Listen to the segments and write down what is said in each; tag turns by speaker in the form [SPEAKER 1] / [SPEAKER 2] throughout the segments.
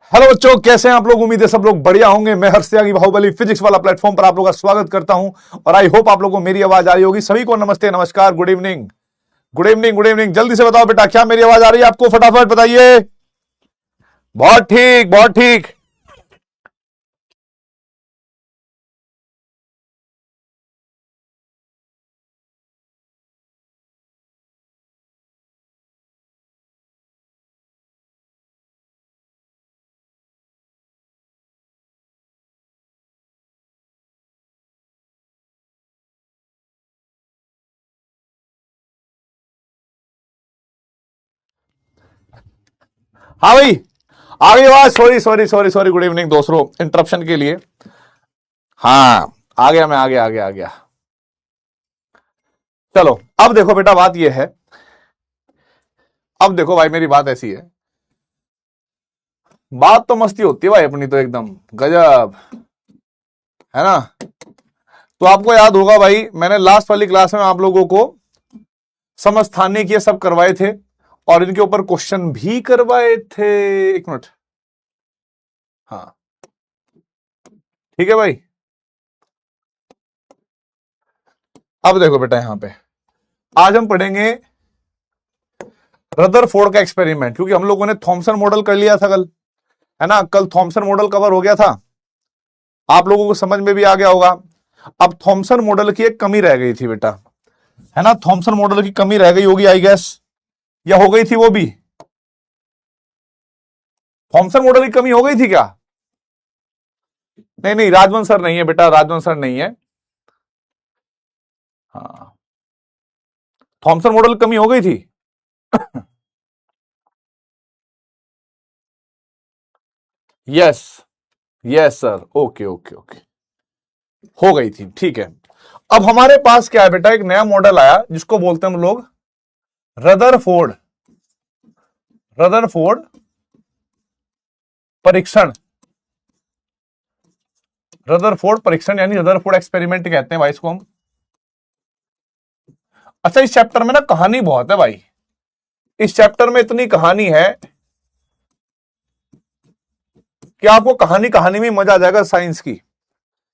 [SPEAKER 1] Hello बच्चों, कैसे हैं आप लोग। उम्मीद है सब लोग बढ़िया होंगे। मैं हर्ष त्यागी बाहुबली फिजिक्स वाला प्लेटफॉर्म पर आप लोगों का स्वागत करता हूं और आई होप आप लोगों को मेरी आवाज आ रही होगी। सभी को नमस्ते, नमस्कार, good evening, good evening, good evening. जल्दी से बताओ बेटा, क्या मेरी आवाज आ रही है आपको? फटाफट बताइए। बहुत ठीक, बहुत ठीक। हाँ भाई, आ गई आवाज। Sorry sorry sorry sorry, good evening दोस्तों, इंटरप्शन के लिए। हाँ, आ गया, मैं आ गया, आ गया, आ गया। चलो, अब देखो बेटा, बात यह है। अब देखो भाई, मेरी बात ऐसी है। बात तो मस्ती होती है भाई अपनी, तो एकदम गजब है ना। तो आपको याद होगा भाई, मैंने लास्ट वाली क्लास में आप लोगों को समस्थानिक के सब करवाए थे और इनके ऊपर क्वेश्चन भी करवाए थे। एक मिनट। हाँ, ठीक है भाई। अब देखो बेटा, यहां पे आज हम पढ़ेंगे रदरफोर्ड का एक्सपेरिमेंट, क्योंकि हम लोगों ने थॉमसन मॉडल कर लिया था कल, है ना। कल थॉमसन मॉडल कवर हो गया था, आप लोगों को समझ में भी आ गया होगा। अब थॉमसन मॉडल की एक कमी रह गई थी बेटा, है ना। थॉमसन मॉडल की कमी रह गई होगी आई गेस, या हो गई थी वो भी। थॉमसन मॉडल की कमी हो गई थी क्या? नहीं नहीं, राजवंश सर नहीं है बेटा, राजवंश सर नहीं है। हाँ, थॉमसन मॉडल की कमी हो गई थी। Yes, yes sir, okay okay okay, हो गई थी, ठीक है। अब हमारे पास क्या है बेटा, एक नया मॉडल आया जिसको बोलते हैं हम लोग रदरफोर्ड, रदरफोर्ड परीक्षण। रदरफोर्ड परीक्षण यानी रदरफोर्ड एक्सपेरिमेंट कहते हैं भाई इसको हम। अच्छा, इस चैप्टर में ना कहानी बहुत है भाई। इस चैप्टर में इतनी कहानी है कि आपको कहानी कहानी में मजा आ जाएगा। साइंस की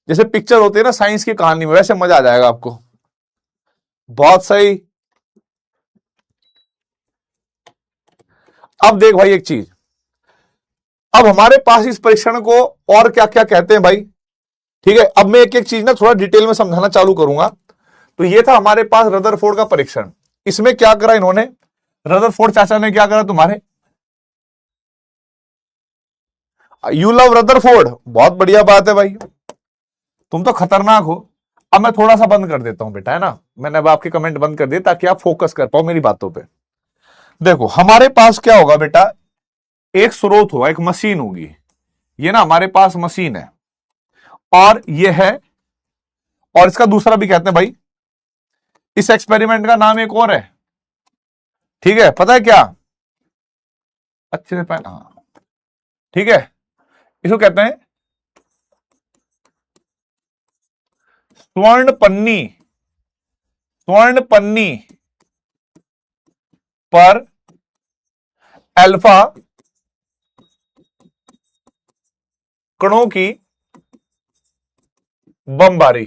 [SPEAKER 1] जैसे पिक्चर होती है ना साइंस की कहानी में, वैसे मजा आ जाएगा आपको। बहुत सही। अब देख भाई एक चीज, अब हमारे पास इस परीक्षण को और क्या क्या कहते हैं भाई, ठीक है। अब मैं एक एक चीज ना थोड़ा डिटेल में समझाना चालू करूंगा। तो ये था हमारे पास रदरफोर्ड का परीक्षण। इसमें क्या करा इन्होंने, रदरफोर्ड चाचा ने क्या करा तुम्हारे, यू लव रदरफोर्ड, बहुत बढ़िया बात है भाई, तुम तो खतरनाक हो। अब मैं थोड़ा सा बंद कर देता हूं बेटा, है ना। मैंने अब आपके कमेंट बंद कर दिए ताकि आप फोकस कर पाओ मेरी बातों पे। देखो हमारे पास क्या होगा बेटा, एक स्रोत होगा, एक मशीन होगी। ये ना हमारे पास मशीन है और ये है, और इसका दूसरा भी कहते हैं भाई। इस एक्सपेरिमेंट का नाम एक और है, ठीक है, पता है क्या? अच्छे से पहना, हाँ, ठीक है। इसको कहते हैं स्वर्ण पन्नी, स्वर्ण पन्नी पर अल्फा कणों की बमबारी,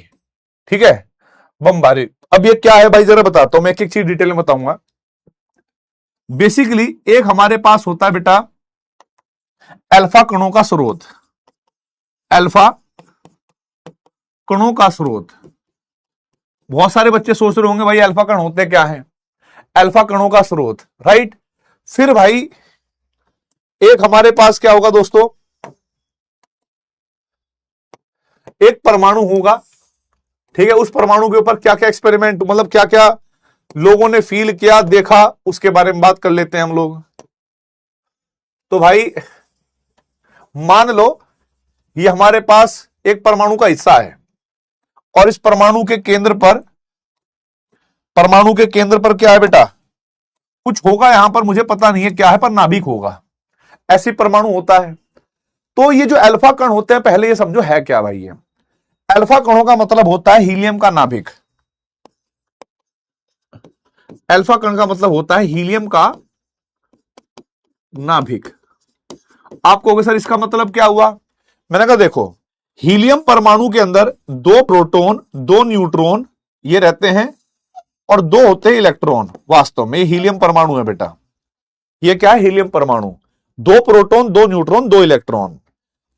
[SPEAKER 1] ठीक है, बमबारी। अब ये क्या है भाई, जरा बताता हूं मैं, एक एक चीज डिटेल में बताऊंगा। बेसिकली एक हमारे पास होता है बेटा अल्फा कणों का स्रोत, अल्फा कणों का स्रोत। बहुत सारे बच्चे सोच रहे होंगे भाई अल्फा कण होते क्या हैं। अल्फा कणों का स्रोत, राइट। फिर भाई एक हमारे पास क्या होगा दोस्तों, एक परमाणु होगा, ठीक है। उस परमाणु के ऊपर क्या क्या एक्सपेरिमेंट, मतलब क्या क्या लोगों ने फील किया, देखा, उसके बारे में बात कर लेते हैं हम लोग। तो भाई मान लो ये हमारे पास एक परमाणु का हिस्सा है और इस परमाणु के केंद्र पर, परमाणु के केंद्र पर क्या है बेटा, कुछ होगा यहां पर, मुझे पता नहीं है क्या है, पर नाभिक होगा, ऐसी परमाणु होता है। तो ये जो अल्फा कण होते हैं, पहले ये समझो है क्या भाई। ये अल्फा कणों का मतलब होता है हीलियम का नाभिक। अल्फा कण का मतलब होता है हीलियम का नाभिक। आपको कहोगे सर इसका मतलब क्या हुआ? मैंने कहा देखो, हीलियम परमाणु के अंदर 2 प्रोटॉन 2 न्यूट्रॉन ये रहते हैं और 2 होते हैं इलेक्ट्रॉन। वास्तव में हीलियम परमाणु है बेटा, ये क्या है? हीलियम परमाणु। 2 प्रोटॉन 2 न्यूट्रॉन 2 इलेक्ट्रॉन।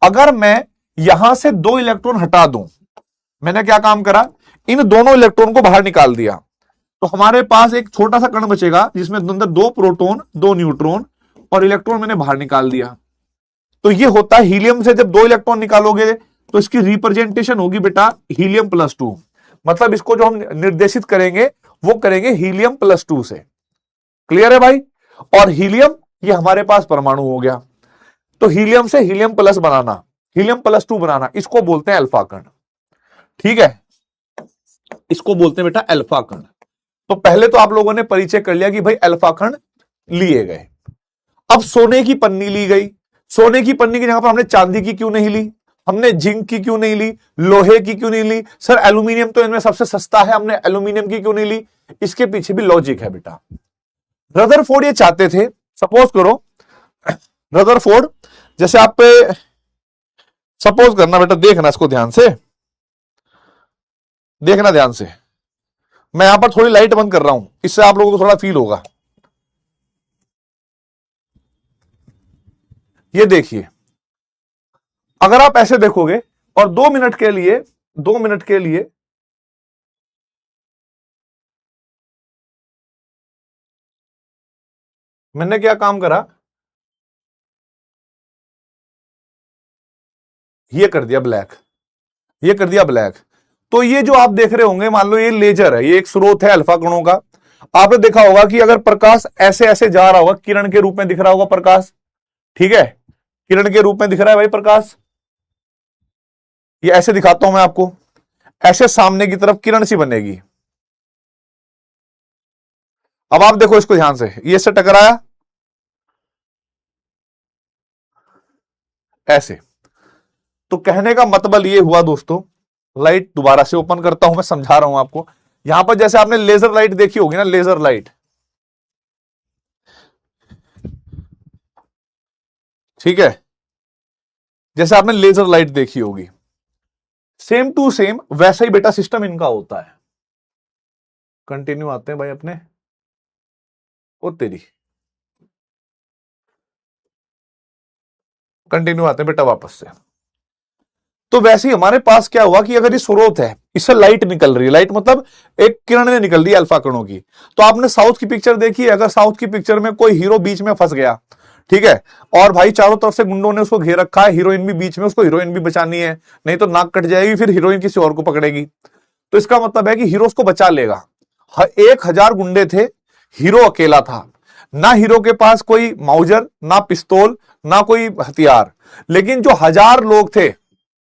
[SPEAKER 1] अगर मैं यहां से 2 इलेक्ट्रॉन हटा दूं, मैंने क्या काम करा, इन दोनों इलेक्ट्रॉन को बाहर निकाल दिया, तो हमारे पास एक छोटा सा कण बचेगा जिसमें अंदर 2 प्रोटॉन 2 न्यूट्रॉन और इलेक्ट्रॉन मैंने बाहर निकाल दिया। तो ये होता है हीलियम से जब 2 इलेक्ट्रॉन निकालोगे तो इसकी रिप्रेजेंटेशन होगी बेटा हीलियम +2। मतलब इसको जो हम निर्देशित करेंगे वो करेंगे हीलियम +2 से। क्लियर है भाई? और हीलियम ये हमारे पास परमाणु हो गया, तो हीलियम से हीलियम प्लस बनाना, हीलियम +2 बनाना, इसको बोलते हैं अल्फा कण। ठीक है, इसको बोलते हैं बेटा अल्फा कण। तो पहले तो आप लोगों ने परिचय कर लिया कि भाई अल्फा कण लिए गए। अब सोने की पन्नी ली गई। सोने की पन्नी की जगह पर हमने चांदी की क्यों नहीं ली? हमने जिंक की क्यों नहीं ली? लोहे की क्यों नहीं ली? सर एल्यूमिनियम तो इनमें सबसे सस्ता है, हमने एल्यूमिनियम की क्यों नहीं ली? इसके पीछे भी लॉजिक है बेटा। रदरफोर्ड ये चाहते थे, सपोज करो रदरफोर्ड, जैसे आप पे सपोज करना बेटा, देखना इसको ध्यान से, देखना ध्यान से। मैं यहां पर थोड़ी लाइट बंद कर रहा हूं, इससे आप लोगों को थोड़ा फील होगा। ये देखिए, अगर आप ऐसे देखोगे और 2 मिनट के लिए 2 मिनट के लिए मैंने क्या काम करा, ये कर दिया ब्लैक, ये कर दिया ब्लैक। तो ये जो आप देख रहे होंगे, मान लो ये लेजर है, ये एक स्रोत है अल्फा कणों का। आपने देखा होगा कि अगर प्रकाश ऐसे ऐसे जा रहा होगा, किरण के रूप में दिख रहा होगा प्रकाश, ठीक है, किरण के रूप में दिख रहा है भाई प्रकाश। ये ऐसे दिखाता हूं मैं आपको, ऐसे सामने की तरफ किरण सी बनेगी। अब आप देखो इसको ध्यान से, ये से टकराया ऐसे। तो कहने का मतलब ये हुआ दोस्तों, लाइट दोबारा से ओपन करता हूं, मैं समझा रहा हूं आपको। यहां पर जैसे आपने लेजर लाइट देखी होगी ना, लेजर लाइट, ठीक है, जैसे आपने लेजर लाइट देखी होगी, सेम टू सेम वैसा ही बेटा सिस्टम इनका होता है। कंटिन्यू आते हैं भाई अपने, ओ तेरी, कंटिन्यू आते हैं बेटा वापस से। तो वैसे ही हमारे पास क्या हुआ कि अगर ये स्रोत है, इससे लाइट निकल रही है, लाइट मतलब एक किरण निकल रही है अल्फा कणों की। तो आपने साउथ की पिक्चर देखी है, अगर साउथ की पिक्चर में कोई हीरो बीच में फंस गया, ठीक है, और भाई चारों तरफ से गुंडों ने उसको घेर रखा है, हीरोइन भी बीच में, उसको हीरोइन भी बचानी है, नहीं तो नाक कट जाएगी, फिर हीरोइन किसी और को पकड़ेगी। तो इसका मतलब है कि हीरो उसको बचा लेगा। 1000 गुंडे थे, हीरो अकेला था, ना हीरो के पास कोई माउजर, ना पिस्तौल, ना कोई हथियार, लेकिन जो 1000 लोग थे,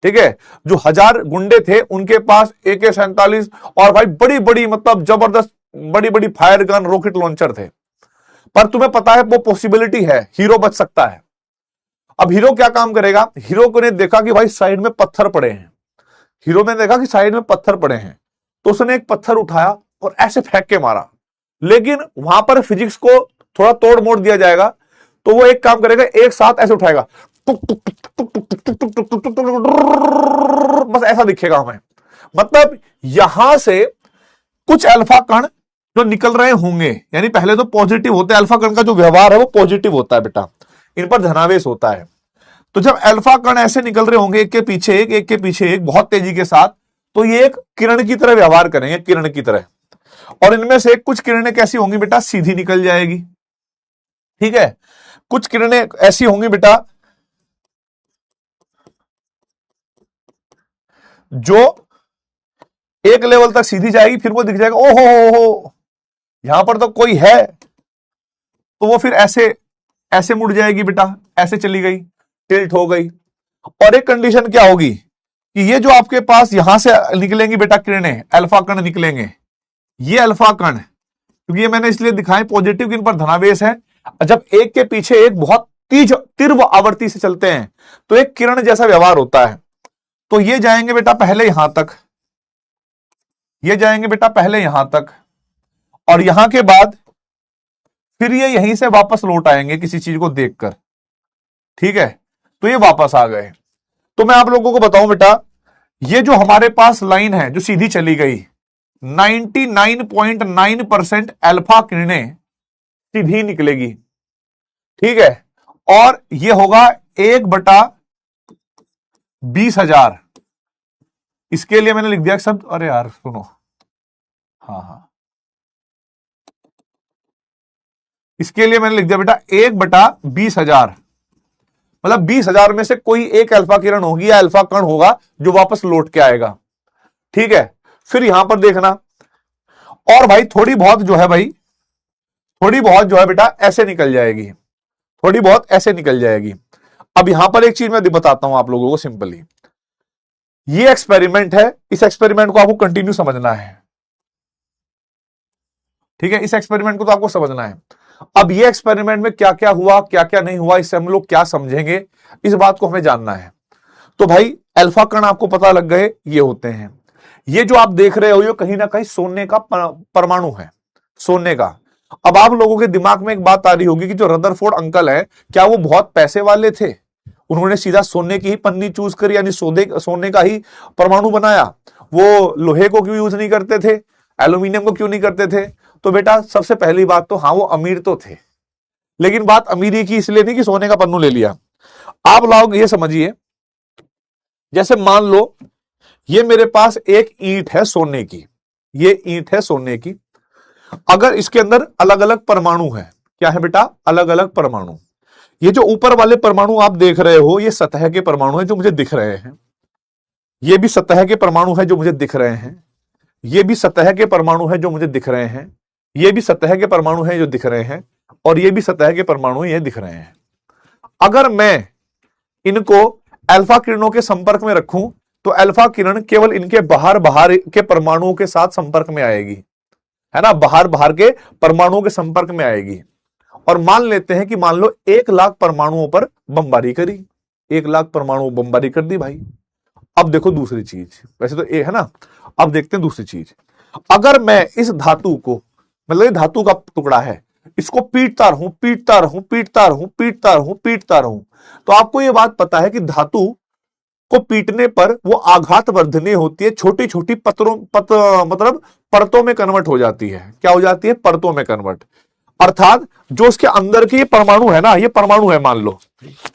[SPEAKER 1] ठीक है, जो 1000 गुंडे थे, उनके पास AK-47 और भाई बड़ी बड़ी मतलब जबरदस्त बड़ी बड़ी फायर गन, रॉकेट लॉन्चर थे। पर तुम्हें पता है वो पॉसिबिलिटी है, हीरो बच सकता है। अब हीरो क्या काम करेगा, हीरो को ने देखा कि भाई साइड में पत्थर पड़े हैं, हीरो ने देखा कि साइड में पत्थर पड़े हैं, तो उसने एक पत्थर उठाया और ऐसे फेंक के मारा। लेकिन वहां पर फिजिक्स को थोड़ा तोड़ मोड़ दिया जाएगा, तो वो एक काम करेगा, एक साथ ऐसे उठाएगा, बस ऐसा दिखेगा हमें। मतलब यहां से कुछ अल्फा कण जो निकल रहे होंगे, यानी पहले तो पॉजिटिव होते हैं, अल्फा कण का जो व्यवहार है वो पॉजिटिव होता है बेटा, इन पर धनावेश होता है। तो जब अल्फा कण ऐसे निकल रहे होंगे एक के पीछे एक, एक के पीछे एक, बहुत तेजी के साथ, तो ये एक किरण की तरह व्यवहार करेंगे, किरण की तरह। और इनमें से कुछ किरणें कैसी होंगी बेटा, सीधी निकल जाएगी, ठीक है, कुछ किरणें ऐसी होंगी बेटा जो एक लेवल तक सीधी जाएगी, फिर वो दिख जाएगा, ओहो हो यहां पर तो कोई है, तो वो फिर ऐसे ऐसे मुड़ जाएगी बेटा, ऐसे चली गई, टिल्ट हो गई। और एक कंडीशन क्या होगी कि ये जो आपके पास यहां से निकलेंगी बेटा किरणें, अल्फा कण निकलेंगे, ये अल्फा कण, क्योंकि ये मैंने इसलिए दिखाए पॉजिटिव, इन पर धनावेश है। जब एक के पीछे एक बहुत तीव्र आवृत्ति से चलते हैं तो एक किरण जैसा व्यवहार होता है। तो ये जाएंगे बेटा पहले यहां तक, ये जाएंगे बेटा पहले यहां तक, और यहां के बाद फिर ये यहीं से वापस लौट आएंगे किसी चीज को देखकर, ठीक है। तो ये वापस आ गए। तो मैं आप लोगों को बताऊं बेटा, ये जो हमारे पास लाइन है जो सीधी चली गई, 99.9% अल्फा किरणें सीधी निकलेगी, ठीक है। और ये होगा 1/20,000। इसके लिए मैंने लिख दिया शब्द, अरे यार सुनो, हाँ हाँ, इसके लिए मैंने लिख दिया बेटा 1/20,000। मतलब 20,000 में से कोई एक अल्फा किरण होगी या अल्फा कण होगा जो वापस लौट के आएगा, ठीक है। फिर यहां पर देखना, और भाई थोड़ी बहुत जो है भाई, थोड़ी बहुत जो है बेटा ऐसे निकल जाएगी, थोड़ी बहुत ऐसे निकल जाएगी। अब यहां पर एक चीज मैं बताता हूं आप लोगों को सिंपली, ये एक्सपेरिमेंट है, इस एक्सपेरिमेंट को आपको कंटिन्यू समझना है, ठीक है। इस एक्सपेरिमेंट को तो आपको समझना है। अब ये एक्सपेरिमेंट में क्या क्या हुआ, क्या क्या नहीं हुआ, इससे हम लोग क्या समझेंगे, इस बात को हमें जानना है। तो भाई अल्फा कण आपको पता लग गए, ये होते हैं। ये जो आप देख रहे हो ये कहीं ना कहीं सोने का परमाणु है, सोने का। अब आप लोगों के दिमाग में एक बात आ रही होगी कि जो रदरफोर्ड अंकल है, क्या वो बहुत पैसे वाले थे, उन्होंने सीधा सोने की ही पन्नी चूज करी, यानी सोने का ही परमाणु बनाया, वो लोहे को क्यों यूज नहीं करते थे, एल्यूमिनियम को क्यों नहीं करते थे? तो बेटा सबसे पहली बात तो हाँ, वो अमीर तो थे, लेकिन बात अमीरी की इसलिए नहीं कि सोने का पन्नू ले लिया। आप लोग ये समझिए, जैसे मान लो ये मेरे पास एक ईंट है सोने की, ये ईंट है सोने की, अगर इसके अंदर अलग अलग परमाणु है, क्या है बेटा, अलग अलग परमाणु। ये जो ऊपर वाले परमाणु आप देख रहे हो, ये सतह के परमाणु है जो मुझे दिख रहे हैं, ये भी सतह के परमाणु है जो मुझे दिख रहे हैं, ये भी सतह के परमाणु है जो मुझे दिख रहे हैं, ये भी सतह के परमाणु है जो दिख रहे हैं, और ये भी सतह के परमाणु ये दिख रहे हैं। अगर मैं इनको अल्फा किरणों के संपर्क में रखूं तो अल्फा किरण केवल इनके बाहर बाहर के परमाणुओं के साथ संपर्क में आएगी, है ना, बाहर बाहर के परमाणुओं के संपर्क में आएगी। और मान लेते हैं कि मान लो 1,00,000 परमाणुओं पर बमबारी करी, 1,00,000 परमाणु बमबारी कर दी भाई। अब देखो दूसरी चीज, वैसे तो ए है ना, अब देखते हैं दूसरी चीज। अगर मैं इस धातु को, मतलब ये धातु का टुकड़ा है, इसको पीटता रहूं पीटता रहूं पीटता रहूं पीटता रहूं पीटता रहूं, तो आपको यह बात पता है कि धातु को पीटने पर वो आघात वर्धनीय होती है, छोटी छोटी मतलब परतों में कन्वर्ट हो जाती है। क्या हो जाती है? परतों में कन्वर्ट। अर्थात जो उसके अंदर के ये परमाणु है ना, ये परमाणु है, मान लो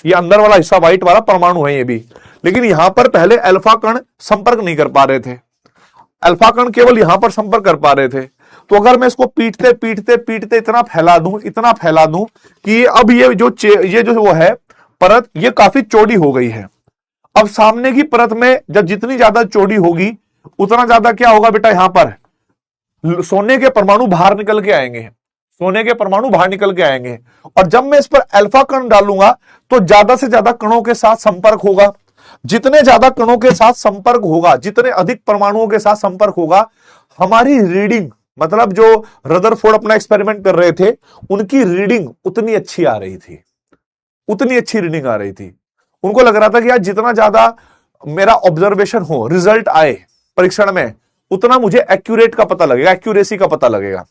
[SPEAKER 1] ये अंदर वाला हिस्सा व्हाइट वाला परमाणु है ये भी, लेकिन यहां पर पहले अल्फा कण संपर्क नहीं कर पा रहे थे, अल्फा कण केवल यहां पर संपर्क कर पा रहे थे। तो अगर मैं इसको पीटते पीटते पीटते इतना फैला दूं, इतना फैला दूं कि अब ये जो वो है परत, ये काफी चौड़ी हो गई है। अब सामने की परत में जब जितनी ज्यादा चौड़ी होगी उतना ज्यादा क्या होगा बेटा, यहां पर सोने के परमाणु बाहर निकल के आएंगे, सोने के परमाणु बाहर निकल के आएंगे। और जब मैं इस पर अल्फा कण डालूंगा तो ज्यादा से ज्यादा कणों के साथ संपर्क होगा। जितने ज्यादा कणों के साथ संपर्क होगा, जितने अधिक परमाणुओं के साथ संपर्क होगा, हमारी रीडिंग, मतलब जो रदरफोर्ड अपना एक्सपेरिमेंट कर रहे थे उनकी रीडिंग उतनी अच्छी आ रही थी, उतनी अच्छी रीडिंग आ रही थी। उनको लग रहा था कि यार जितना ज्यादा मेरा ऑब्जर्वेशन हो, रिजल्ट आए परीक्षण में, उतना मुझे एक्यूरेट का पता लगेगा, एक्यूरेसी का पता लगेगा।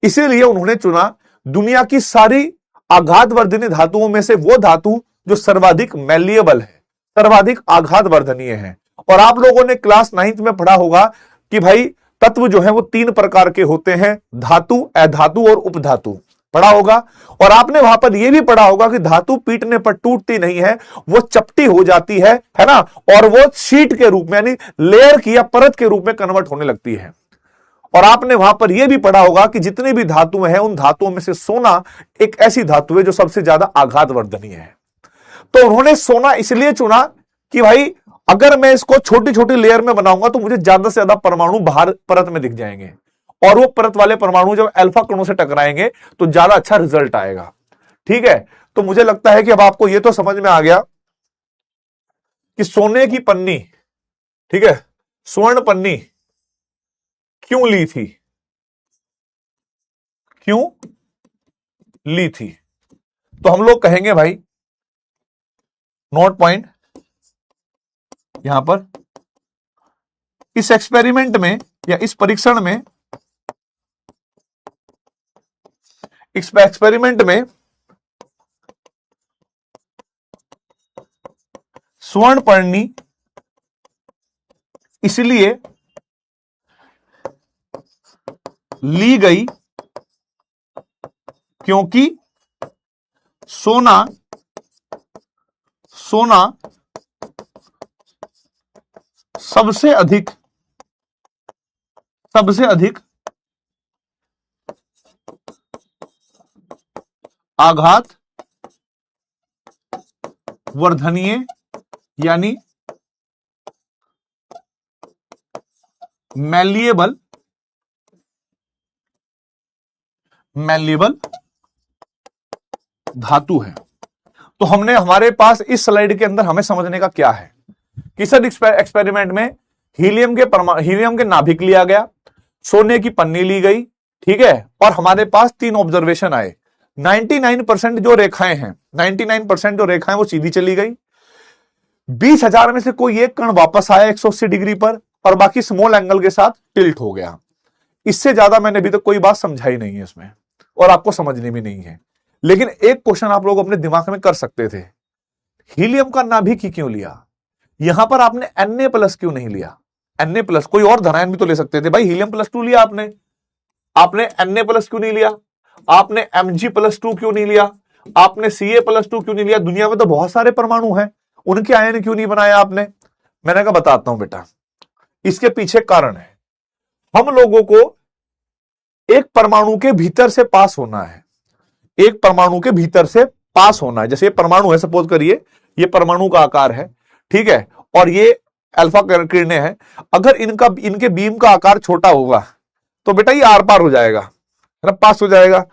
[SPEAKER 1] इसीलिए उन्होंने चुना दुनिया की सारी आघातवर्धनीय धातुओं में से वो धातु जो सर्वाधिक मैलिएबल है, सर्वाधिक आघात वर्धनीय है। और आप लोगों ने क्लास 9th में पढ़ा होगा कि भाई तत्व जो है वो 3 प्रकार के होते हैं, धातु, अधातु और उपधातु, पढ़ा होगा। और आपने वहां पर यह भी पढ़ा होगा कि धातु पीटने पर टूटती नहीं है, वो चपटी हो जाती है ना, और वो शीट के रूप में, यानी लेयर की या परत के रूप में कन्वर्ट होने लगती है। और आपने वहां पर यह भी पढ़ा होगा कि जितनी भी धातुएं हैं उन धातुओं में से सोना एक ऐसी धातु है जो सबसे ज्यादा आघात वर्धनीय है। तो उन्होंने सोना इसलिए चुना कि भाई अगर मैं इसको छोटी छोटी लेयर में बनाऊंगा तो मुझे ज्यादा से ज्यादा परमाणु बाहर परत में दिख जाएंगे, और वो परत वाले परमाणु जब अल्फा कणों से टकराएंगे तो ज्यादा अच्छा रिजल्ट आएगा। ठीक है, तो मुझे लगता है कि अब आपको यह तो समझ में आ गया कि सोने की पन्नी, ठीक है, स्वर्ण पन्नी क्यों ली थी, क्यों ली थी। तो हम लोग कहेंगे भाई, नोट पॉइंट यहां पर, इस एक्सपेरिमेंट में या इस परीक्षण में, इस एक्सपेरिमेंट में स्वर्णपर्णी इसलिए ली गई क्योंकि सोना सबसे अधिक आघात वर्धनीय यानी मैलिएबल धातु है। तो हमने हमारे पास इस स्लाइड के अंदर हमें समझने का क्या है कि सर एक्सपेरिमेंट में हीलियम के नाभिक लिया गया, सोने की पन्नी ली गई, ठीक है, और हमारे पास 3 ऑब्जर्वेशन आए। 99% जो रेखाएं हैं 99% जो रेखाएं वो सीधी चली गई। 20,000 में से कोई एक कण वापस आया 180 डिग्री पर और बाकी स्मॉल एंगल के साथ टिल्ट हो गया। इससे ज्यादा मैंने अभी तक कोई बात समझाई नहीं है इसमें और आपको समझनी भी नहीं है। लेकिन एक क्वेश्चन आप लोग अपने दिमाग में कर सकते थे, हीलियम का नाभिक ही क्यों लिया, यहां पर आपने Na+ क्यों नहीं लिया? Na+, कोई और धनायन भी तो ले सकते थे भाई। हीलियम +2 लिया आपने Na+ क्यों नहीं लिया? आपने Mg+2 क्यों नहीं लिया? आपने Ca+2 क्यों नहीं लिया? दुनिया में तो बहुत सारे परमाणु हैं, उनके आयन क्यों नहीं बनाया आपने? मैंने कहा बताता हूं बेटा, इसके पीछे कारण है। हम लोगों को एक परमाणु के भीतर से पास होना है, एक परमाणु के भीतर से पास होना है। जैसे ये परमाणु है, सपोज करिए ये परमाणु का आकार है, ठीक है, और ये अल्फा किरणें हैं। अगर इनके बीम का आकार छोटा होगा तो बेटा ये आर पार हो जाएगा, है ना, पास हो जाएगा।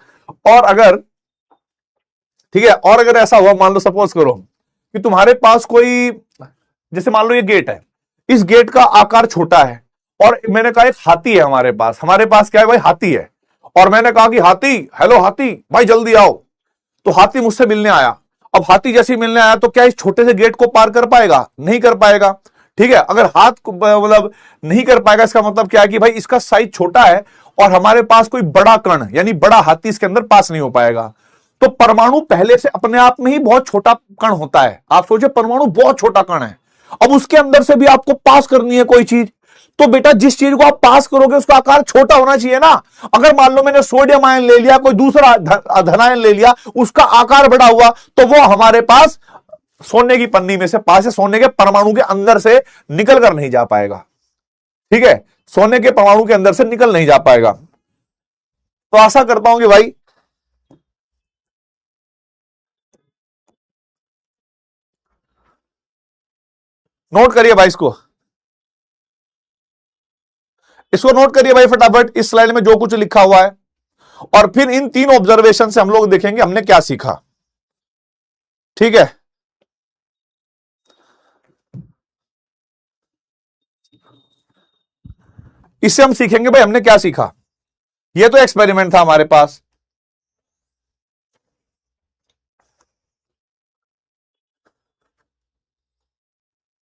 [SPEAKER 1] और अगर, ठीक है, और अगर ऐसा हुआ, मान लो सपोज करो कि तुम्हारे पास कोई, जैसे मान लो ये गेट है, इस गेट का आकार छोटा है और मैंने कहा एक हाथी है हमारे पास क्या है भाई? हाथी है। और मैंने कहा कि हाथी, हेलो हाथी भाई जल्दी आओ। तो हाथी मुझसे मिलने आया। अब हाथी जैसे मिलने आया तो क्या इस छोटे से गेट को पार कर पाएगा? नहीं कर पाएगा, ठीक है। अगर हाथ मतलब नहीं कर पाएगा, इसका मतलब क्या है कि भाई इसका साइज छोटा है और हमारे पास कोई बड़ा कण यानी बड़ा हाथी इसके अंदर पास नहीं हो पाएगा। तो परमाणु पहले से अपने आप में ही बहुत छोटा कण होता है। आप सोचिए परमाणु बहुत छोटा कण है, अब उसके अंदर से भी आपको पास करनी है कोई चीज, तो बेटा जिस चीज को आप पास करोगे उसका आकार छोटा होना चाहिए ना। अगर मान लो मैंने सोडियम आयन ले लिया, कोई दूसरा धनायन ले लिया, उसका आकार बड़ा हुआ, तो वो हमारे पास सोने की पन्नी में से पास है, सोने के परमाणु के अंदर से निकल कर नहीं जा पाएगा, ठीक है, सोने के परमाणु के अंदर से निकल नहीं जा पाएगा। तो आशा करता हूं कि भाई नोट करिए भाई, इसको नोट करिए भाई फटाफट, इस स्लाइड में जो कुछ लिखा हुआ है। और फिर इन 3 ऑब्जर्वेशन से हम लोग देखेंगे हमने क्या सीखा, ठीक है। इससे हम सीखेंगे भाई हमने क्या सीखा। ये तो एक्सपेरिमेंट था हमारे पास,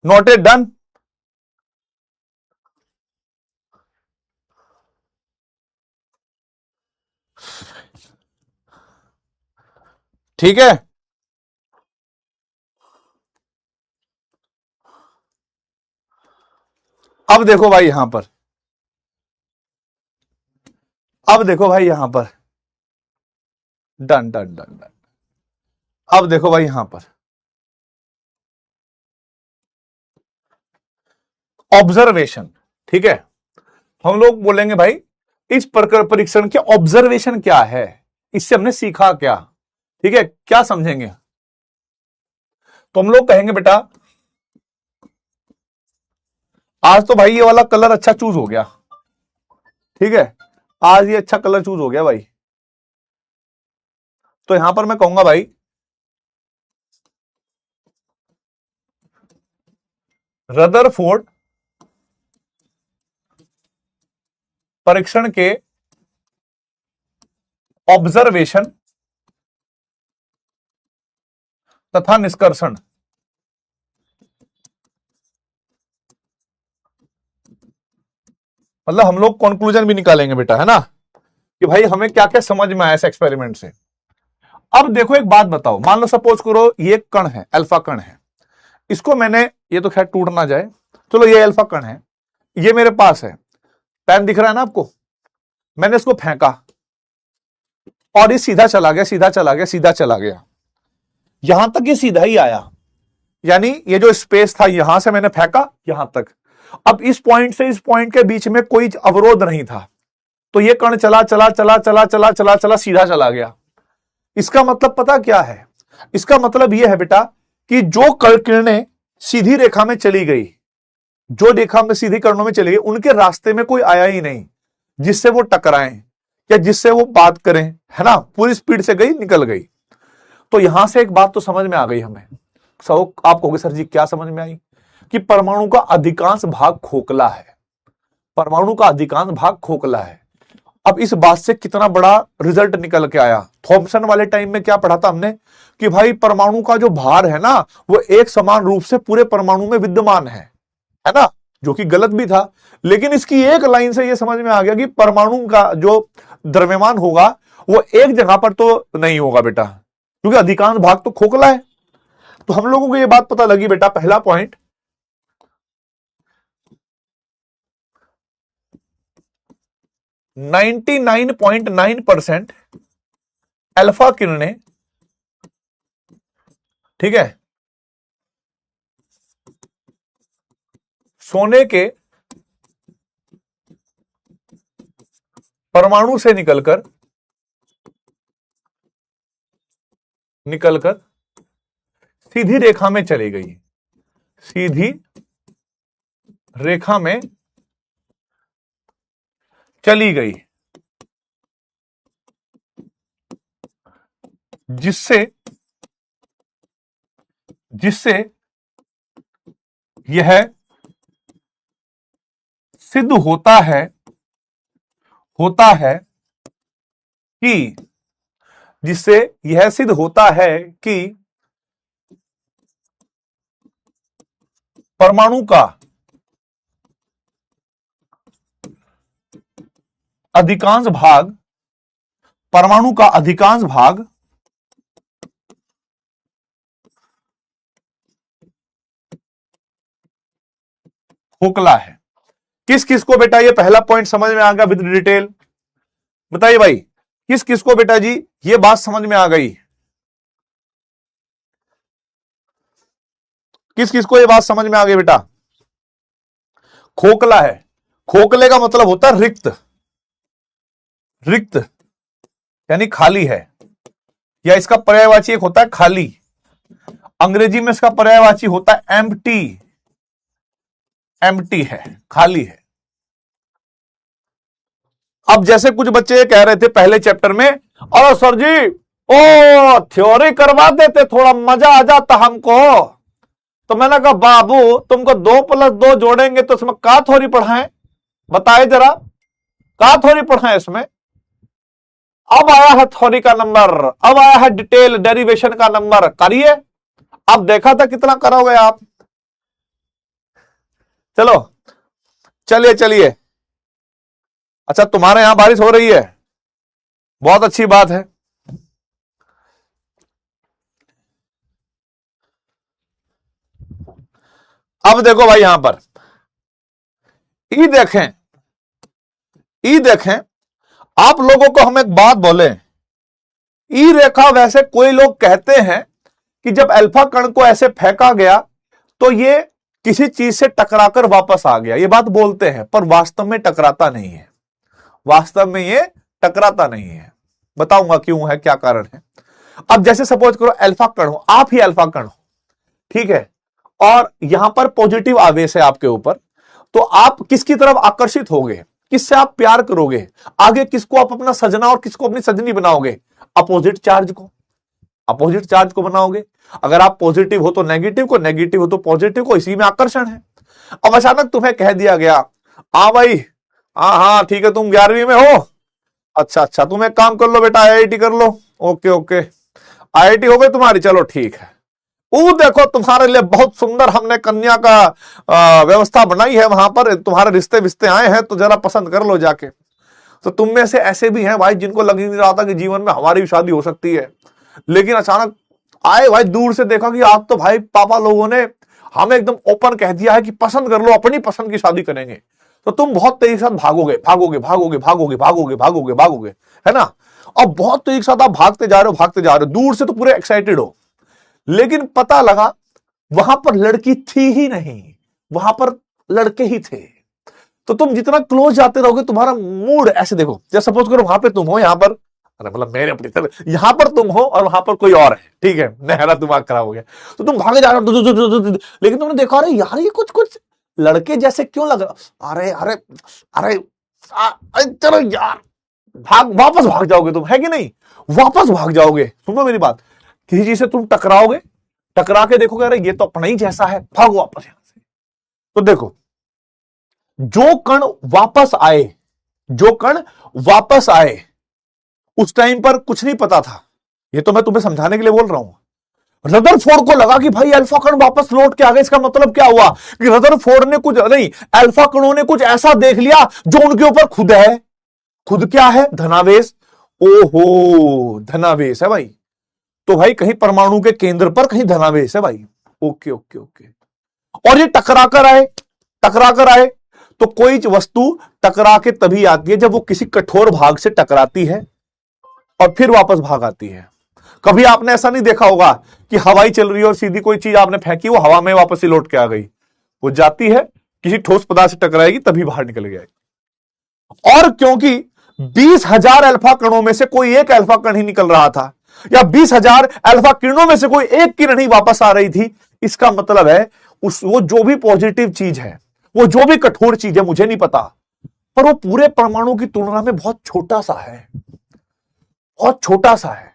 [SPEAKER 1] नोटेड, डन। ठीक है, अब देखो भाई यहां पर, अब देखो भाई यहां पर, डन डन डन डन। अब देखो भाई यहां पर ऑब्जर्वेशन, ठीक है। हम लोग बोलेंगे भाई इस परीक्षण के ऑब्जर्वेशन क्या है, इससे हमने सीखा क्या, ठीक है, क्या समझेंगे। तो हम लोग कहेंगे बेटा आज तो भाई ये वाला कलर अच्छा चूज हो गया, ठीक है, आज ये अच्छा कलर चूज हो गया भाई। तो यहां पर मैं कहूंगा भाई रदरफोर्ड परीक्षण के ऑब्जर्वेशन तथा निष्कर्षण, मतलब हम लोग कंक्लूजन भी निकालेंगे बेटा, है ना, कि भाई हमें क्या क्या समझ में आया इस एक्सपेरिमेंट से। अब देखो एक बात बताओ, मान लो सपोज करो ये कण है, अल्फा कण है, इसको मैंने, ये तो खैर टूट ना जाए, चलो ये अल्फा कण है, ये मेरे पास है, पेन दिख रहा है ना आपको, मैंने इसको फेंका और ये सीधा चला गया, सीधा चला गया, सीधा चला गया, यहां तक ये सीधा ही आया, यानी ये जो स्पेस था यहां से मैंने फेंका यहां तक, अब इस पॉइंट से इस पॉइंट के बीच में कोई अवरोध नहीं था, तो ये कण चला चला चला चला चला चला चला सीधा चला गया। इसका मतलब पता क्या है, इसका मतलब यह है बेटा कि जो किरणें सीधी रेखा में चली गई, जो रेखा में सीधी किरणों में चली गई, उनके रास्ते में कोई आया ही नहीं जिससे वो टकराएं या जिससे वो बात करें, है ना, पूरी स्पीड से गई, निकल गई। तो यहां से एक बात तो समझ में आ गई हमें, सब आप कहोगे सर जी क्या समझ में आई, कि परमाणु का अधिकांश भाग खोखला है, परमाणु का अधिकांश भाग खोखला है। अब इस बात से कितना बड़ा रिजल्ट निकल के आया, थॉमसन वाले टाइम में क्या पढ़ा था हमने कि भाई परमाणु का जो भार है ना वो एक समान रूप से पूरे परमाणु में विद्यमान है ना, जो कि गलत भी था, लेकिन इसकी एक लाइन से ये समझ में आ गया कि परमाणु का जो द्रव्यमान होगा वो एक जगह पर तो नहीं होगा बेटा, क्योंकि अधिकांश भाग तो खोखला है। तो हम लोगों को ये बात पता लगी बेटा, पहला पॉइंट, 99.9% अल्फा किरणें, ठीक है, सोने के परमाणु से निकलकर सीधी रेखा में चली गई, सीधी रेखा में चली गई, जिससे यह सिद्ध होता है कि जिससे यह सिद्ध होता है कि परमाणु का अधिकांश भाग खोखला है। किस किस को बेटा ये पहला पॉइंट समझ में आ गया विद डिटेल, बताइए भाई, किस किस को बेटा जी ये बात समझ में आ गई, किस किस को ये बात समझ में आ गई बेटा, खोखला है, खोखले का मतलब होता है रिक्त यानी खाली है, या इसका पर्यायवाची एक होता है खाली, अंग्रेजी में इसका पर्यायवाची होता है एम्प्टी है, खाली है। अब जैसे कुछ बच्चे ये कह रहे थे पहले चैप्टर में, अरे सर जी ओ थ्योरी करवा देते थोड़ा मजा आ जाता हमको, तो मैंने कहा बाबू तुमको 2+2 जोड़ेंगे तो इसमें का थ्योरी पढ़ाएं, बताए जरा का थ्योरी पढ़ाएं इसमें। अब आया है थ्योरी का नंबर, अब आया है डिटेल डेरिवेशन का नंबर, करिए, अब देखा था कितना करोगे आप। चलो चलिए, अच्छा तुम्हारे यहां बारिश हो रही है, बहुत अच्छी बात है। अब देखो भाई यहां पर ई देखें, आप लोगों को हम एक बात बोले, ई रेखा वैसे कोई लोग कहते हैं कि जब अल्फा कण को ऐसे फेंका गया तो ये किसी चीज से टकराकर वापस आ गया, ये बात बोलते हैं, पर वास्तव में टकराता नहीं है, वास्तव में ये टकराता नहीं है। बताऊंगा क्यों है, क्या कारण है। अब जैसे सपोज करो अल्फा कण हो, आप ही अल्फा कण हो, ठीक है, और यहां पर पॉजिटिव आवेश है आपके ऊपर, तो आप किसकी तरफ आकर्षित होगे, किससे आप प्यार करोगे, आगे किसको आप अपना सजना और किसको अपनी सजनी बनाओगे, अपोजिट चार्ज को बनाओगे। अगर आप पॉजिटिव हो तो नेगेटिव को, नेगेटिव हो तो पॉजिटिव को, इसी में आकर्षण है। अब अचानक तुम्हें कह दिया गया, हाँ भाई हाँ ठीक है तुम 11वीं में हो, अच्छा तुम एक काम कर लो बेटा, IIT कर लो, ओके IIT हो गई तुम्हारी, चलो ठीक है, वो देखो तुम्हारे लिए बहुत सुंदर हमने कन्या का व्यवस्था बनाई है, वहां पर तुम्हारे रिश्ते आए हैं तो जरा पसंद कर लो जाके। तो तुम में से ऐसे भी हैं भाई जिनको लग नहीं रहा था कि जीवन में हमारी भी शादी हो सकती है, लेकिन अचानक आए भाई, दूर से देखा कि आप तो भाई पापा लोगों ने हमें एकदम ओपन कह दिया है कि पसंद कर लो, अपनी पसंद की शादी करेंगे, तो तुम बहुत तेजी के साथ भागोगे भागोगे भागोगे भागोगे भागोगे भागोगे भागोगे, है ना। अब बहुत तेजी के साथ आप भागते जा रहे हो भागते जा रहे हो, दूर से तो पूरे एक्साइटेड हो, लेकिन पता लगा वहां पर लड़की थी ही नहीं, वहां पर लड़के ही थे। तो तुम जितना क्लोज जाते रहोगे तुम्हारा मूड ऐसे, देखो जैसे सपोज करो वहां पे तुम हो, यहां पर, अरे मतलब मेरे अपनी तरफ, यहां पर तुम हो और वहां पर कोई और है, ठीक है, मेरा दिमाग खराब हो गया, तो तुम भागे जा रहे हो, लेकिन तुमने देखा अरे यार ये कुछ कुछ लड़के जैसे क्यों लग रहा, अरे अरे अरे चलो यार, भाग, वापस भाग जाओगे तुम, है कि नहीं, वापस भाग जाओगे। सुनो मेरी बात, किसी चीज से तुम टकराओगे, टकरा के देखोगे अरे ये तो अपना ही जैसा है, भागो वापस यहां से। तो देखो, जो कण वापस आए, जो कण वापस आए, उस टाइम पर कुछ नहीं पता था, ये तो मैं तुम्हें समझाने के लिए बोल रहा हूं। रदरफोर्ड को लगा कि भाई अल्फा कण वापस लौट के आ गए, इसका मतलब क्या हुआ कि रदरफोर्ड ने कुछ नहीं, अल्फा कणों ने कुछ ऐसा देख लिया जो उनके ऊपर खुद है, खुद क्या है, धनावेश। ओहो, धनावेश है भाई, तो भाई कहीं परमाणु के केंद्र पर कहीं धनावेश है भाई। ओके ओके ओके, और ये टकरा कर आए, टकरा कर आए, तो कोई वस्तु टकरा के तभी आती है जब वो किसी कठोर भाग से टकराती है और फिर वापस भाग आती है। कभी आपने ऐसा नहीं देखा होगा कि हवाई चल रही है और सीधी कोई चीज आपने फेंकी, वो हवा में वापस ही लौट के आ गई, वो जाती है किसी ठोस पदार्थ से टकराएगी तभी बाहर निकल गया। और क्योंकि 20,000 अल्फा कणों में से कोई एक अल्फा कण ही निकल रहा था, या 20,000 अल्फा किरणों में से कोई एक किरण ही वापस आ रही थी, इसका मतलब है वो जो भी पॉजिटिव चीज है, वो जो भी कठोर चीज है, मुझे नहीं पता, पर वो पूरे परमाणु की तुलना में बहुत छोटा सा है, बहुत छोटा सा है।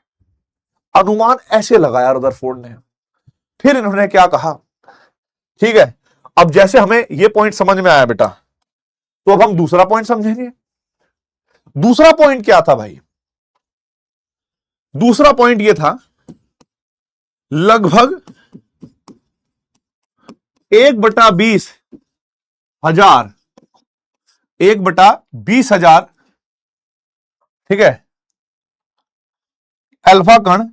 [SPEAKER 1] अनुमान ऐसे लगाया रदरफोर्ड ने। फिर इन्होंने क्या कहा, ठीक है, अब जैसे हमें ये पॉइंट समझ में आया बेटा, तो अब हम दूसरा पॉइंट समझेंगे। दूसरा पॉइंट क्या था भाई, दूसरा पॉइंट ये था, लगभग 1/20,000, 1/20,000, ठीक है, अल्फा कण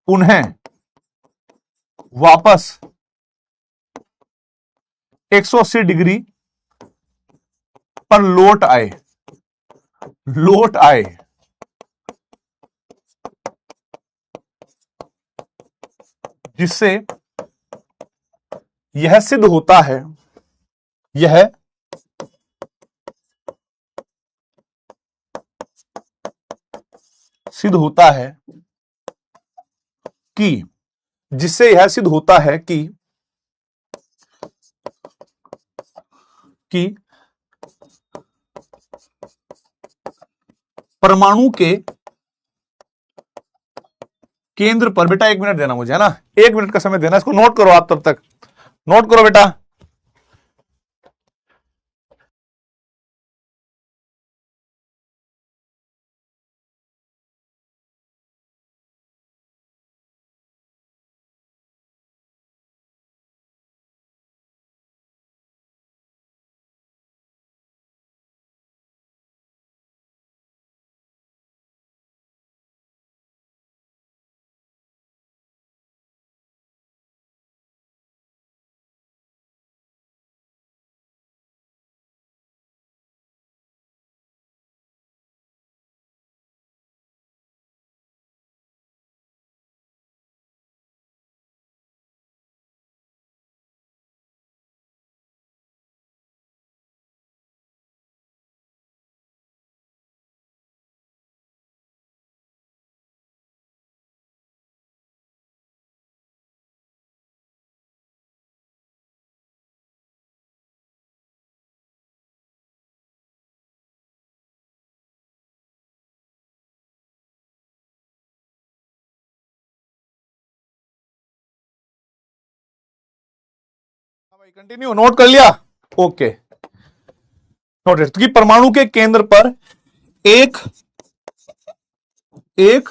[SPEAKER 1] उन्हें वापस 180 डिग्री पर लौट आए, लौट आए, जिससे यह सिद्ध होता है, यह सिद्ध होता है कि, जिससे यह सिद्ध होता है कि परमाणु के केंद्र पर, बेटा 1 मिनट देना मुझे, है ना, 1 मिनट का समय देना, इसको नोट करो आप, तब तक नोट करो बेटा। भाई कंटिन्यू, नोट कर लिया, ओके, नोट कि परमाणु के केंद्र पर एक, एक,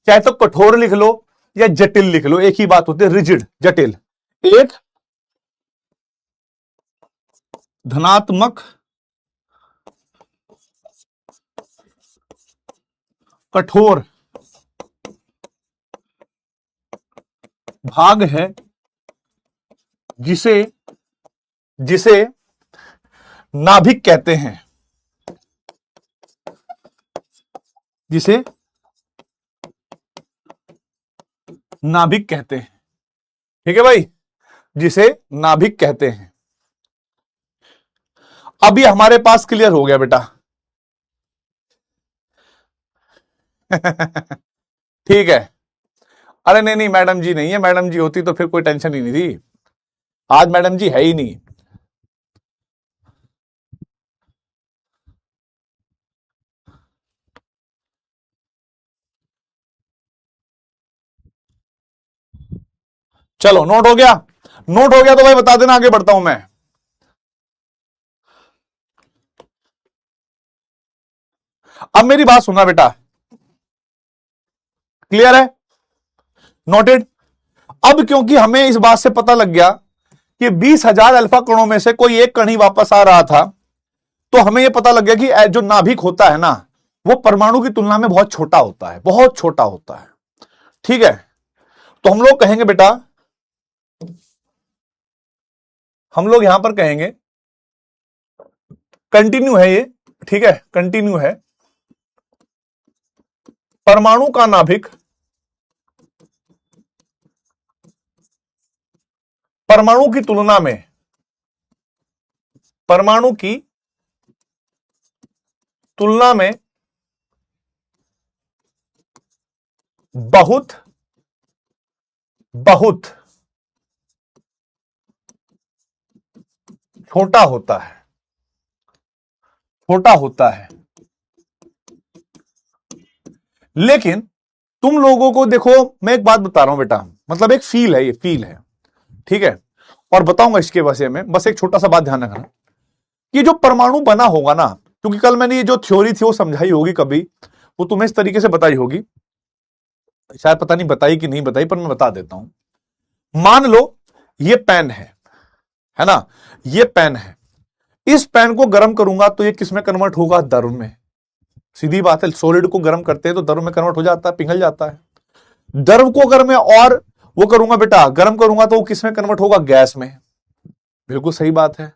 [SPEAKER 1] चाहे तो कठोर लिख लो या जटिल लिख लो, एक ही बात होती है, रिजिड, जटिल, एक धनात्मक कठोर भाग है जिसे जिसे नाभिक कहते हैं, जिसे नाभिक कहते हैं। ठीक है भाई, जिसे नाभिक कहते हैं। अब ये हमारे पास क्लियर हो गया बेटा। ठीक है। अरे नहीं नहीं मैडम जी नहीं है, मैडम जी होती तो फिर कोई टेंशन ही नहीं थी। आज मैडम जी है ही नहीं। चलो नोट हो गया, नोट हो गया तो भाई बता देना, आगे बढ़ता हूं मैं। अब मेरी बात सुनना बेटा, क्लियर है, नोटेड। अब क्योंकि हमें इस बात से पता लग गया कि 20,000 अल्फा कणों में से कोई एक कण ही वापस आ रहा था, तो हमें यह पता लग गया कि जो नाभिक होता है ना, वो परमाणु की तुलना में बहुत छोटा होता है, बहुत छोटा होता है। ठीक है, तो हम लोग कहेंगे बेटा, हम लोग यहां पर कहेंगे कंटिन्यू है ये। ठीक है, कंटिन्यू है। परमाणु का नाभिक परमाणु की तुलना में, परमाणु की तुलना में बहुत बहुत छोटा होता है, छोटा होता है। लेकिन तुम लोगों को देखो, मैं एक बात बता रहा हूं बेटा, मतलब एक फील है, ये फील है। ठीक है, और बताऊंगा इसके वजह में, बस एक छोटा सा बात ध्यान रखना कि जो परमाणु बना होगा ना, क्योंकि कल मैंने ये जो थ्योरी थी वो समझाई होगी कभी, वो तुम्हें इस तरीके से बताई होगी, शायद पता नहीं बताई कि नहीं बताई, पर मैं बता देता हूं। मान लो ये पेन है ना, ये पेन है। इस पेन को गर्म करूंगा तो ये किस में कन्वर्ट होगा? द्रव में। सीधी बात है, सॉलिड को गर्म करते हैं तो द्रव में कन्वर्ट हो जाता है, पिघल जाता है। द्रव को अगर मैं और वो करूंगा बेटा, गर्म करूंगा तो वो किस में कन्वर्ट होगा? गैस में। बिल्कुल सही बात है।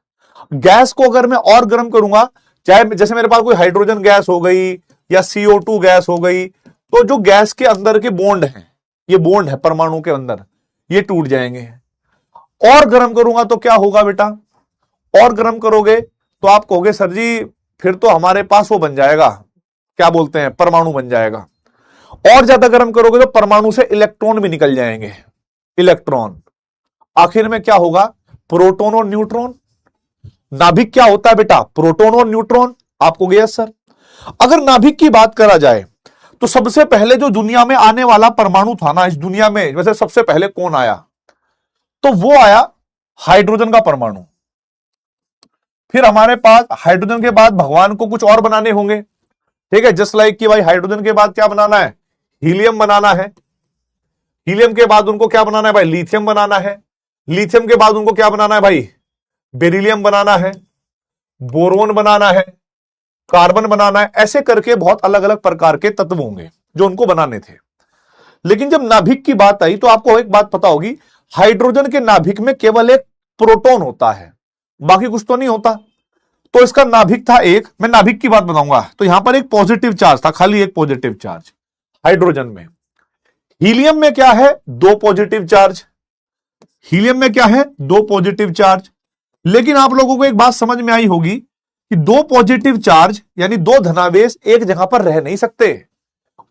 [SPEAKER 1] गैस को अगर मैं और गर्म करूंगा, चाहे जैसे मेरे पास कोई हाइड्रोजन गैस हो गई या CO2 गैस हो गई, तो जो गैस के अंदर के बॉन्ड हैं, ये बॉन्ड है परमाणु के अंदर, ये टूट जाएंगे। और गर्म करूंगा तो क्या होगा बेटा? और गर्म करोगे तो आप कहोगे सर जी फिर तो हमारे पास वो बन जाएगा, क्या बोलते हैं, परमाणु बन जाएगा। और ज्यादा गर्म करोगे तो परमाणु से इलेक्ट्रॉन भी निकल जाएंगे, इलेक्ट्रॉन। आखिर में क्या होगा? प्रोटॉन और न्यूट्रॉन। नाभिक क्या होता है बेटा? प्रोटॉन और न्यूट्रॉन। आपको गया सर। अगर नाभिक की बात करा जाए तो सबसे पहले जो दुनिया में आने वाला परमाणु था ना, इस दुनिया में वैसे सबसे पहले कौन आया? तो वो आया हाइड्रोजन का परमाणु। फिर हमारे पास हाइड्रोजन के बाद भगवान को कुछ और बनाने होंगे। ठीक है, जस्ट लाइक कि भाई हाइड्रोजन के बाद क्या बनाना है? हीलियम बनाना है। हीलियम के बाद उनको क्या बनाना है भाई? लिथियम बनाना है। लिथियम के बाद उनको क्या बनाना है भाई? बेरिलियम बनाना है, बोरोन बनाना है, कार्बन बनाना है। ऐसे करके बहुत अलग अलग प्रकार के तत्व होंगे जो उनको बनाने थे। लेकिन जब नाभिक की बात आई तो आपको एक बात पता होगी, हाइड्रोजन के नाभिक में केवल एक प्रोटॉन होता है, बाकी कुछ तो नहीं होता। तो इसका नाभिक था एक, मैं नाभिक की बात बताऊंगा, तो यहां पर एक पॉजिटिव चार्ज था, खाली एक पॉजिटिव चार्ज हाइड्रोजन में। हीलियम में क्या है? 2 पॉजिटिव चार्ज। हीलियम में क्या है? 2 पॉजिटिव चार्ज। लेकिन आप लोगों को एक बात समझ में आई होगी कि 2 पॉजिटिव चार्ज यानी 2 धनावेश एक जगह पर रह नहीं सकते,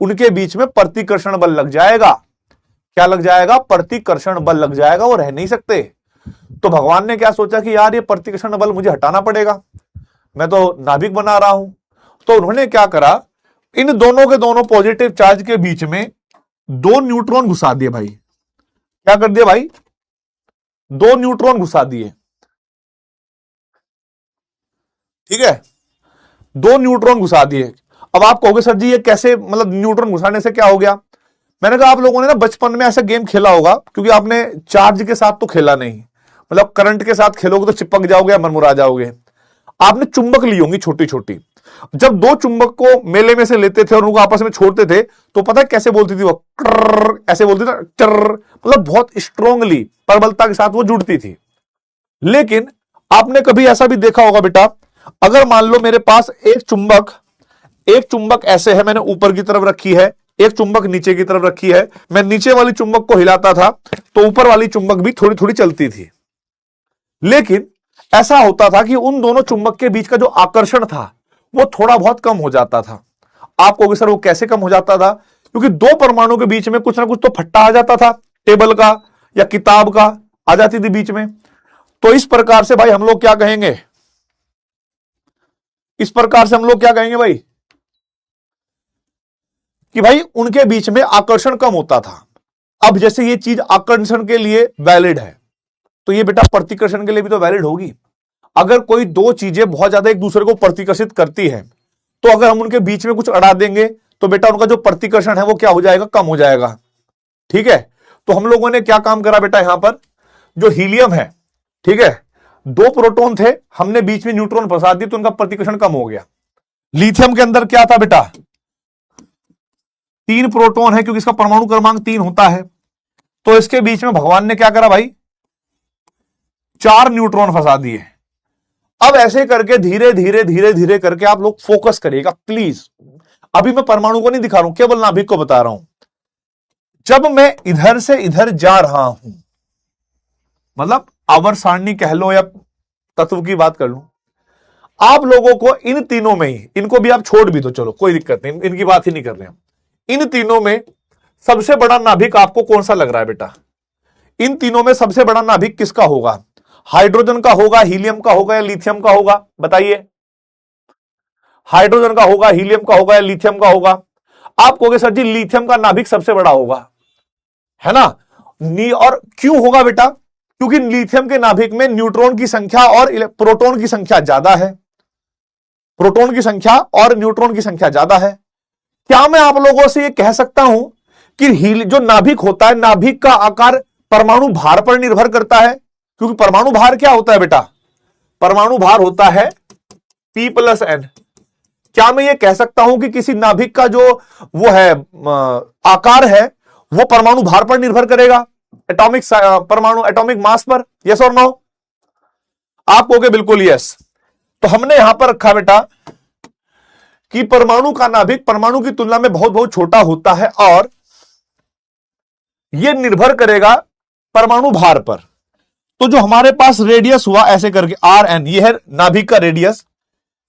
[SPEAKER 1] उनके बीच में प्रतिकर्षण बल लग जाएगा। क्या लग जाएगा? प्रतिकर्षण बल लग जाएगा, वो रह नहीं सकते। तो भगवान ने क्या सोचा कि यार ये प्रतिकर्षण बल मुझे हटाना पड़ेगा, मैं तो नाभिक बना रहा हूं। तो उन्होंने क्या करा, इन दोनों के दोनों पॉजिटिव चार्ज के बीच में 2 न्यूट्रॉन घुसा दिए भाई। क्या कर दिया भाई? 2 न्यूट्रॉन घुसा दिए। ठीक है, 2 न्यूट्रॉन घुसा दिए। अब आप कहोगे सर जी ये कैसे, मतलब न्यूट्रॉन घुसाने से क्या हो गया? मैंने कहा आप लोगों ने ना बचपन में ऐसा गेम खेला होगा, क्योंकि आपने चार्ज के साथ तो खेला नहीं, मतलब करंट के साथ खेलोगे तो चिपक जाओगे या मनमुरा जाओगे। आपने चुंबक ली होंगी छोटी छोटी, जब दो चुंबक को मेले में से लेते थे और उनको आपस में छोड़ते थे तो पता है कैसे बोलती थी वो, ऐसे बोलती थी चर, मतलब बहुत स्ट्रोंगली प्रबलता के साथ वो जुड़ती थी। लेकिन आपने कभी ऐसा भी देखा होगा बेटा, अगर मान लो मेरे पास एक चुंबक ऐसे है, मैंने ऊपर की तरफ रखी है, एक चुंबक नीचे की तरफ रखी है, मैं नीचे वाली चुंबक को हिलाता था तो ऊपर वाली चुंबक भी थोड़ी थोड़ी चलती थी। लेकिन ऐसा होता था कि उन दोनों चुंबक के बीच का जो आकर्षण था वो थोड़ा बहुत कम हो जाता था। आप कहोगे सर वो कैसे कम हो जाता था? क्योंकि दो परमाणु के बीच में कुछ ना कुछ तो फट्टा आ जाता था, टेबल का या किताब का आ जाती थी बीच में। तो इस प्रकार से भाई हम लोग क्या कहेंगे, इस प्रकार से हम लोग क्या कहेंगे भाई, कि भाई उनके बीच में आकर्षण कम होता था। अब जैसे ये चीज आकर्षण के लिए वैलिड है तो ये बेटा प्रतिकर्षण के लिए भी तो वैलिड होगी। अगर कोई दो चीजें बहुत ज्यादा एक दूसरे को प्रतिकर्षित करती है तो अगर हम उनके बीच में कुछ अड़ा देंगे तो बेटा उनका जो प्रतिकर्षण है वो क्या हो जाएगा, कम हो जाएगा। ठीक है, तो हम लोगों ने क्या काम करा बेटा, यहां पर जो हीलियम है, ठीक है, दो प्रोटॉन थे, हमने बीच में न्यूट्रॉन फंसा दिए तो उनका प्रतिकर्षण कम हो गया। लिथियम के अंदर क्या था बेटा, 3 प्रोटॉन है क्योंकि इसका परमाणु क्रमांक 3 होता है, तो इसके बीच में भगवान ने क्या करा भाई, 4 न्यूट्रॉन फंसा दिए। अब ऐसे करके धीरे धीरे धीरे धीरे करके आप लोग फोकस करिएगा प्लीज। अभी मैं परमाणु को नहीं दिखा रहा हूं, केवल नाभिक को बता रहा हूं। जब मैं इधर से इधर जा रहा हूं, मतलब आवर्त सारणी कह लो या तत्व की बात कर लूं, आप लोगों को इन तीनों में ही, इनको भी आप छोड़ भी दो, चलो कोई दिक्कत नहीं, इनकी बात ही नहीं कर रहे हम। इन तीनों में सबसे बड़ा नाभिक आपको कौन सा लग रहा है बेटा? इन तीनों में सबसे बड़ा नाभिक किसका होगा? हाइड्रोजन का होगा, हीलियम का होगा या लिथियम का होगा? बताइए, हाइड्रोजन का होगा, हीलियम का होगा या लिथियम का होगा? आप कहोगे सर जी लिथियम का नाभिक सबसे बड़ा होगा, है ना? और क्यों होगा बेटा? क्योंकि लिथियम के नाभिक में न्यूट्रॉन की संख्या और प्रोटॉन की संख्या ज्यादा है, प्रोटॉन की संख्या और न्यूट्रॉन की संख्या ज्यादा है। क्या मैं आप लोगों से यह कह सकता हूं कि जो नाभिक होता है, नाभिक का आकार परमाणु भार पर निर्भर करता है? क्योंकि परमाणु भार क्या होता है बेटा? परमाणु भार होता है P+N। क्या मैं ये कह सकता हूं कि किसी नाभिक का जो वो है आकार है वो परमाणु भार पर निर्भर करेगा, एटॉमिक परमाणु एटॉमिक मास पर? यस और नो? आप कहोगे बिल्कुल यस। तो हमने यहां पर रखा बेटा कि परमाणु का नाभिक परमाणु की तुलना में बहुत बहुत छोटा होता है और यह निर्भर करेगा परमाणु भार पर। तो जो हमारे पास रेडियस हुआ ऐसे करके Rn, यह है नाभिक का रेडियस,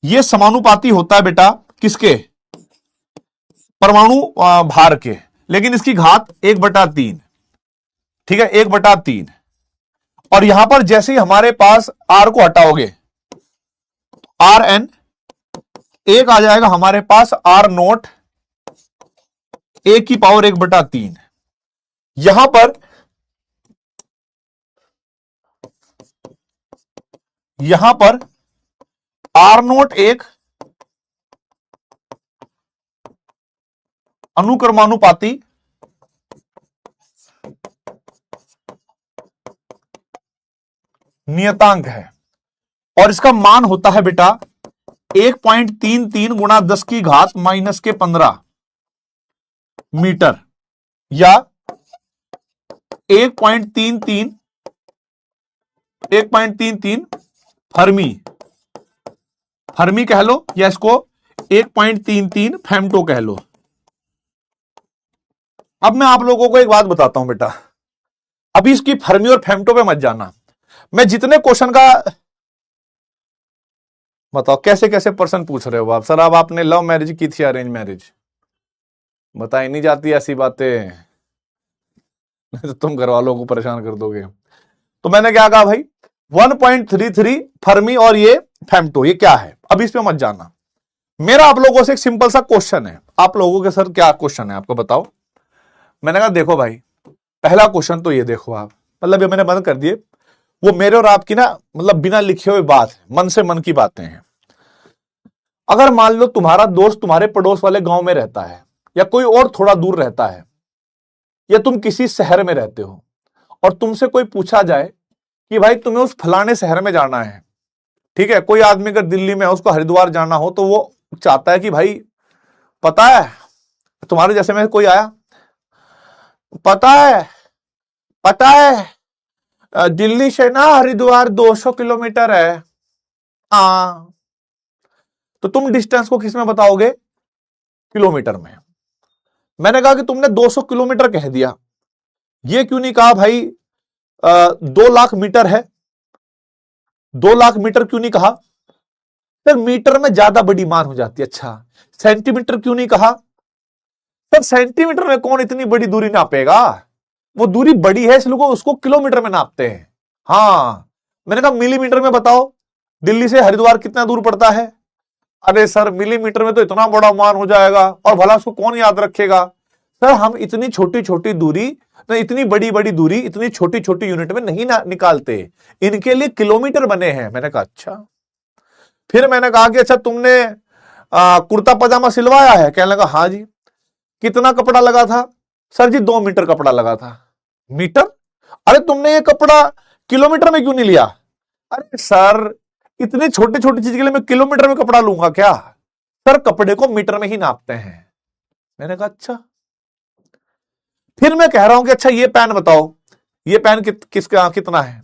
[SPEAKER 1] यह समानुपाती होता है बेटा किसके? परमाणु भार के, लेकिन इसकी घात 1/3, ठीक है, 1/3। और यहां पर जैसे ही हमारे पास R को हटाओगे, Rn, एक आ जाएगा हमारे पास R0 1 की पावर 1/3। यहां पर R0 एक अनुक्रमानुपाती नियतांक है और इसका मान होता है बेटा 1.33 गुणा 10 की घात -15 मीटर या 1.33 फर्मी कह लो या इसको 1.33 फेम्टो कह लो। अब मैं आप लोगों को एक बात बताता हूं बेटा, अभी इसकी फर्मी और फेम्टो पे मत जाना। मैं जितने क्वेश्चन का बताओ, कैसे कैसे पर्सन पूछ रहे हो आप, सर अब आपने लव मैरिज की थी अरेंज मैरिज? बताई नहीं जाती ऐसी बातें, तो तुम घर वालों को परेशान कर दोगे। तो मैंने क्या कहा भाई, 1.33 फर्मी और ये फेम्टो, ये क्या है? अब इस पे मत जाना। मेरा आप लोगों से एक सिंपल सा क्वेश्चन है, आप लोगों के सर क्या क्वेश्चन है आपको बताओ? मैंने कहा देखो भाई, पहला क्वेश्चन तो ये देखो आप, मतलब ये मैंने बंद कर दिए, वो मेरे और आपकी ना मतलब बिना लिखे हुए बात है, मन से मन की बातें हैं। अगर मान लो तुम्हारा दोस्त तुम्हारे पड़ोस वाले गांव में रहता है या कोई और थोड़ा दूर रहता है या तुम किसी शहर में रहते हो और तुमसे कोई पूछा जाए कि भाई तुम्हें उस फलाने शहर में जाना है, ठीक है, कोई आदमी अगर दिल्ली में है उसको हरिद्वार जाना हो तो वो चाहता है कि भाई पता है तुम्हारे जैसे में कोई आया, पता है, पता है दिल्ली से ना हरिद्वार 200 किलोमीटर है। हाँ, तो तुम डिस्टेंस को किस में बताओगे? किलोमीटर में। मैंने कहा कि तुमने 200 किलोमीटर कह दिया, ये क्यों नहीं कहा भाई 2 लाख मीटर है? 2 लाख मीटर क्यों नहीं कहा? सर मीटर में ज्यादा बड़ी मान हो जाती है। अच्छा, सेंटीमीटर क्यों नहीं कहा? सर सेंटीमीटर में कौन इतनी बड़ी दूरी नापेगा, वो दूरी बड़ी है इसलिए उसको किलोमीटर में नापते हैं। हाँ, मैंने कहा मिलीमीटर में बताओ दिल्ली से हरिद्वार कितना दूर पड़ता है? अरे सर मिलीमीटर में तो इतना बड़ा मान हो जाएगा और भला उसको कौन याद रखेगा? सर हम इतनी छोटी छोटी दूरी, इतनी बड़ी बड़ी दूरी इतनी छोटी छोटी यूनिट में नहीं निकालते, इनके लिए किलोमीटर बने हैं। मैंने कहा अच्छा। फिर मैंने कहा कि अच्छा तुमने कुर्ता पजामा सिलवाया है? कहने लगा हाँ जी। कितना कपड़ा लगा था? सर जी 2 मीटर कपड़ा लगा था। मीटर? अरे तुमने ये कपड़ा किलोमीटर में क्यों नहीं लिया? अरे सर इतनी छोटी छोटी चीज के लिए मैं किलोमीटर में कपड़ा लूंगा क्या? सर कपड़े को मीटर में ही नापते हैं। मैंने कहा अच्छा। फिर मैं कह रहा हूं कि अच्छा ये पेन बताओ, ये पेन किसका कितना है?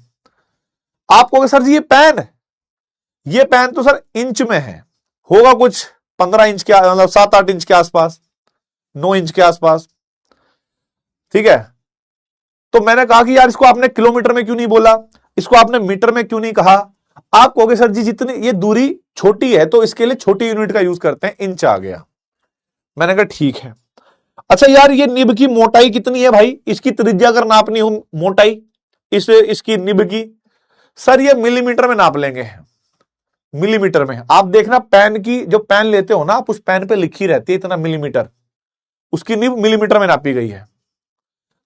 [SPEAKER 1] आप कहोगे सर जी ये पेन तो सर इंच में है, होगा कुछ 15 इंच के, मतलब 7-8 इंच के आसपास, 9 इंच के आसपास, ठीक है। तो मैंने कहा कि यार इसको आपने किलोमीटर में क्यों नहीं बोला, इसको आपने मीटर में क्यों नहीं कहा? आप कहोगे सर जी जितनी ये दूरी छोटी है तो इसके लिए छोटी यूनिट का यूज करते हैं, इंच आ गया। मैंने कहा ठीक है। अच्छा यार ये निब की मोटाई कितनी है भाई, इसकी त्रिज्या अगर नापनी हो मोटाई इसकी निब की, सर ये मिलीमीटर में नाप लेंगे। मिलीमीटर में आप देखना, पेन की जो पेन लेते हो ना आप, उस पेन पे लिखी रहती है इतना मिलीमीटर, उसकी निब मिलीमीटर में नापी गई है।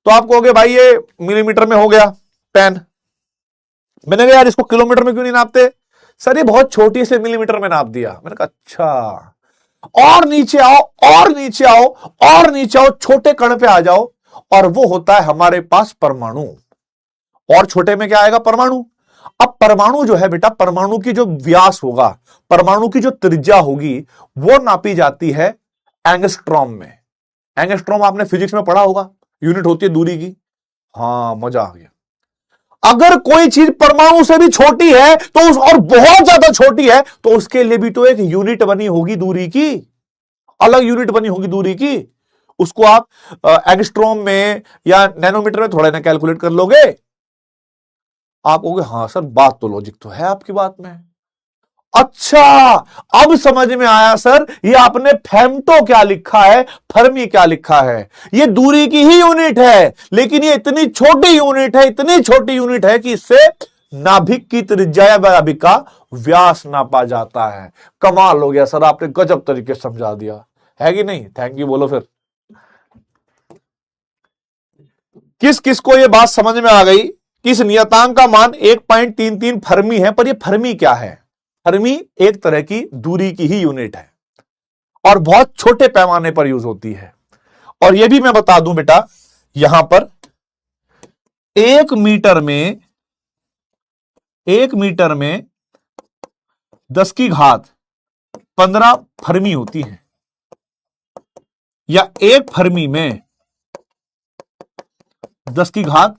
[SPEAKER 1] तो आप कहोगे भाई ये मिलीमीटर में हो गया पेन। मैंने कहा यार इसको किलोमीटर में क्यों नहीं नापते? सर ये बहुत छोटी है इसलिए मिलीमीटर में नाप दिया। मैंने कहा अच्छा। और नीचे आओ, और नीचे आओ, और नीचे आओ, छोटे कण पे आ जाओ, और वो होता है हमारे पास परमाणु। और छोटे में क्या आएगा? परमाणु। अब परमाणु जो है बेटा, परमाणु की जो व्यास होगा, परमाणु की जो त्रिज्या होगी, वो नापी जाती है एंगस्ट्रॉम में। एंगस्ट्रॉम आपने फिजिक्स में पढ़ा होगा, यूनिट होती है दूरी की। हाँ मजा आ गया। अगर कोई चीज परमाणु से भी छोटी है तो उस, और बहुत ज्यादा छोटी है, तो उसके लिए भी तो एक यूनिट बनी होगी दूरी की, अलग यूनिट बनी होगी दूरी की। उसको आप एंगस्ट्रॉम में या नैनोमीटर में थोड़ा ना कैलकुलेट कर लोगे। आप कहोगे हाँ सर बात तो लॉजिक तो है आपकी बात में। अच्छा, अब समझ में आया सर, ये आपने फेम्टो क्या लिखा है, फर्मी क्या लिखा है। ये दूरी की ही यूनिट है, लेकिन ये इतनी छोटी यूनिट है, इतनी छोटी यूनिट है कि इससे नाभिक की त्रिज्या या नाभिक का व्यास नापा जाता है। कमाल हो गया सर, आपने गजब तरीके से समझा दिया, है कि नहीं? थैंक यू बोलो फिर। किस किस को यह बात समझ में आ गई? किस नियतांक का मान 1.33 फर्मी है, पर यह फर्मी क्या है? फर्मी एक तरह की दूरी की ही यूनिट है और बहुत छोटे पैमाने पर यूज होती है। और यह भी मैं बता दूं बेटा, यहां पर 1 मीटर में 10 की घात 15 फर्मी होती है, या 1 फर्मी में 10 की घात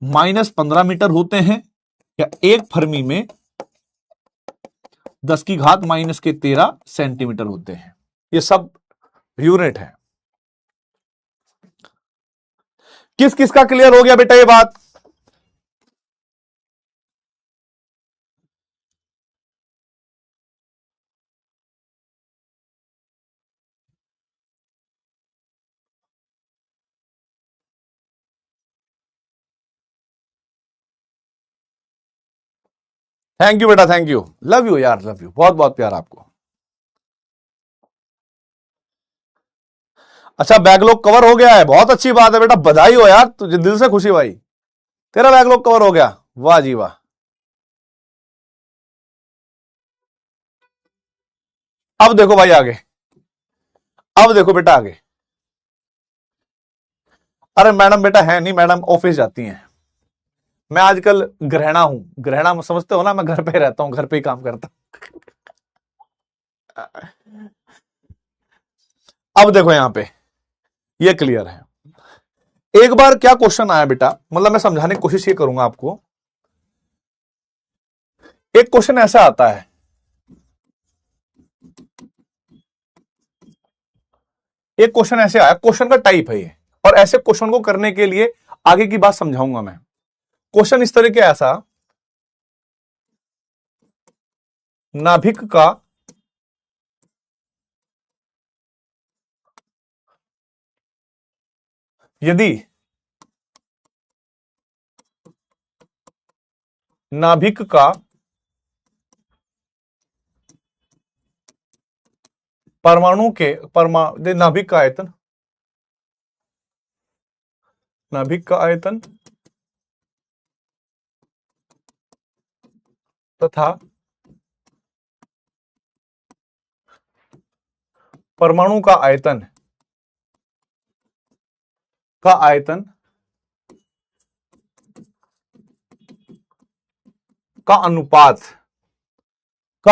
[SPEAKER 1] -15 मीटर होते हैं, या 1 फर्मी में 10 की घात -13 सेंटीमीटर होते हैं। ये सब यूनिट है। किस किस का क्लियर हो गया बेटा ये बात? थैंक यू बेटा, थैंक यू, लव यू यार, लव यू, बहुत बहुत प्यार आपको। अच्छा बैकलॉग कवर हो गया है, बहुत अच्छी बात है बेटा, बधाई हो यार, तुझे दिल से खुशी भाई, तेरा बैकलॉग कवर हो गया, वाह जी वाह। अब देखो भाई आगे, अब देखो बेटा आगे। अरे मैडम बेटा है नहीं, मैडम ऑफिस जाती हैं। मैं आजकल ग्रहणा हूं, ग्रहणा समझते हो ना, मैं घर पे रहता हूं, घर पे ही काम करता हूं। अब देखो यहां पे ये क्लियर है। एक बार क्या क्वेश्चन आया बेटा, मतलब मैं समझाने की कोशिश ये करूंगा आपको। एक क्वेश्चन ऐसा आता है, एक क्वेश्चन ऐसे आया, क्वेश्चन का टाइप है ये, और ऐसे क्वेश्चन को करने के लिए आगे की बात समझाऊंगा मैं। क्वेश्चन इस तरह के ऐसा, नाभिक का यदि नाभिक का परमाणु के नाभिक का आयतन, नाभिक का आयतन तथा परमाणु का आयतन का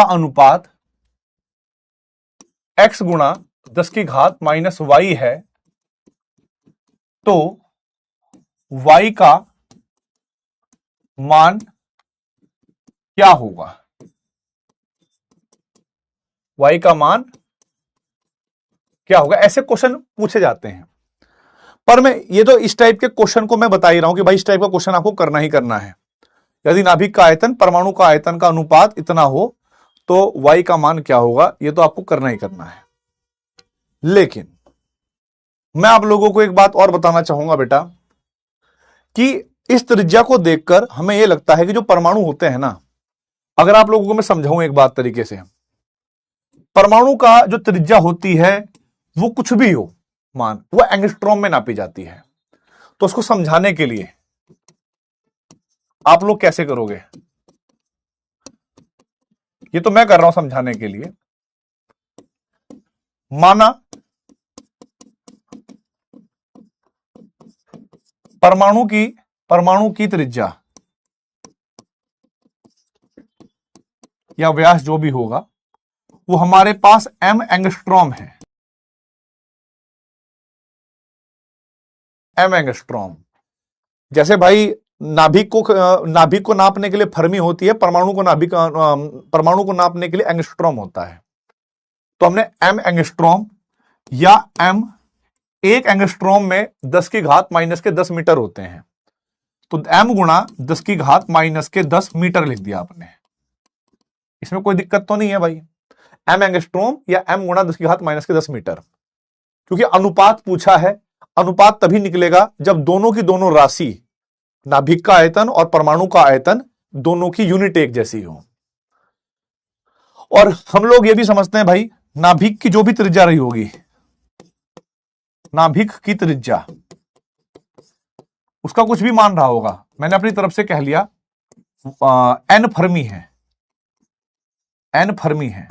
[SPEAKER 1] अनुपात x गुणा 10 की घात माइनस y है, तो y का मान क्या होगा? y का मान क्या होगा? ऐसे क्वेश्चन पूछे जाते हैं। पर मैं ये तो इस टाइप के क्वेश्चन को मैं बता ही रहा हूं कि भाई इस टाइप का क्वेश्चन आपको करना ही करना है। यदि नाभिक का आयतन परमाणु का आयतन का अनुपात इतना हो तो y का मान क्या होगा, ये तो आपको करना ही करना है। लेकिन मैं आप लोगों को एक बात और बताना चाहूंगा बेटा, कि इस त्रिज्या को देखकर हमें यह लगता है कि जो परमाणु होते हैं ना, अगर आप लोगों को मैं समझाऊं एक बात तरीके से, परमाणु का जो त्रिज्या होती है वो कुछ भी हो मान, वो एंगस्ट्रॉम में नापी जाती है। तो उसको समझाने के लिए आप लोग कैसे करोगे, ये तो मैं कर रहा हूं समझाने के लिए। माना परमाणु की त्रिज्या या व्यास जो भी होगा वो हमारे पास m एंगस्ट्रॉम है, m एंगस्ट्रॉम। जैसे भाई नाभिक को नापने के लिए फर्मी होती है, परमाणु को नापने के लिए एंगस्ट्रॉम होता है। तो हमने m एंगस्ट्रॉम या m, एक एंगस्ट्रॉम में 10 की घात माइनस के 10 मीटर होते हैं, तो m गुणा 10 की घात माइनस के 10 मीटर लिख दिया आपने। इसमें कोई दिक्कत तो नहीं है भाई, m एंगस्ट्रॉम या m गुणा 10 की घात माइनस के 10 मीटर। क्योंकि अनुपात पूछा है, अनुपात तभी निकलेगा जब दोनों की दोनों राशि, नाभिक का आयतन और परमाणु का आयतन, दोनों की यूनिट एक जैसी हो। और हम लोग ये भी समझते हैं भाई, नाभिक की जो भी त्रिज्या रही होगी, नाभिक की त्रिज्या उसका कुछ भी मान रहा होगा, मैंने अपनी तरफ से कह लिया n फर्मी है, n फर्मी है।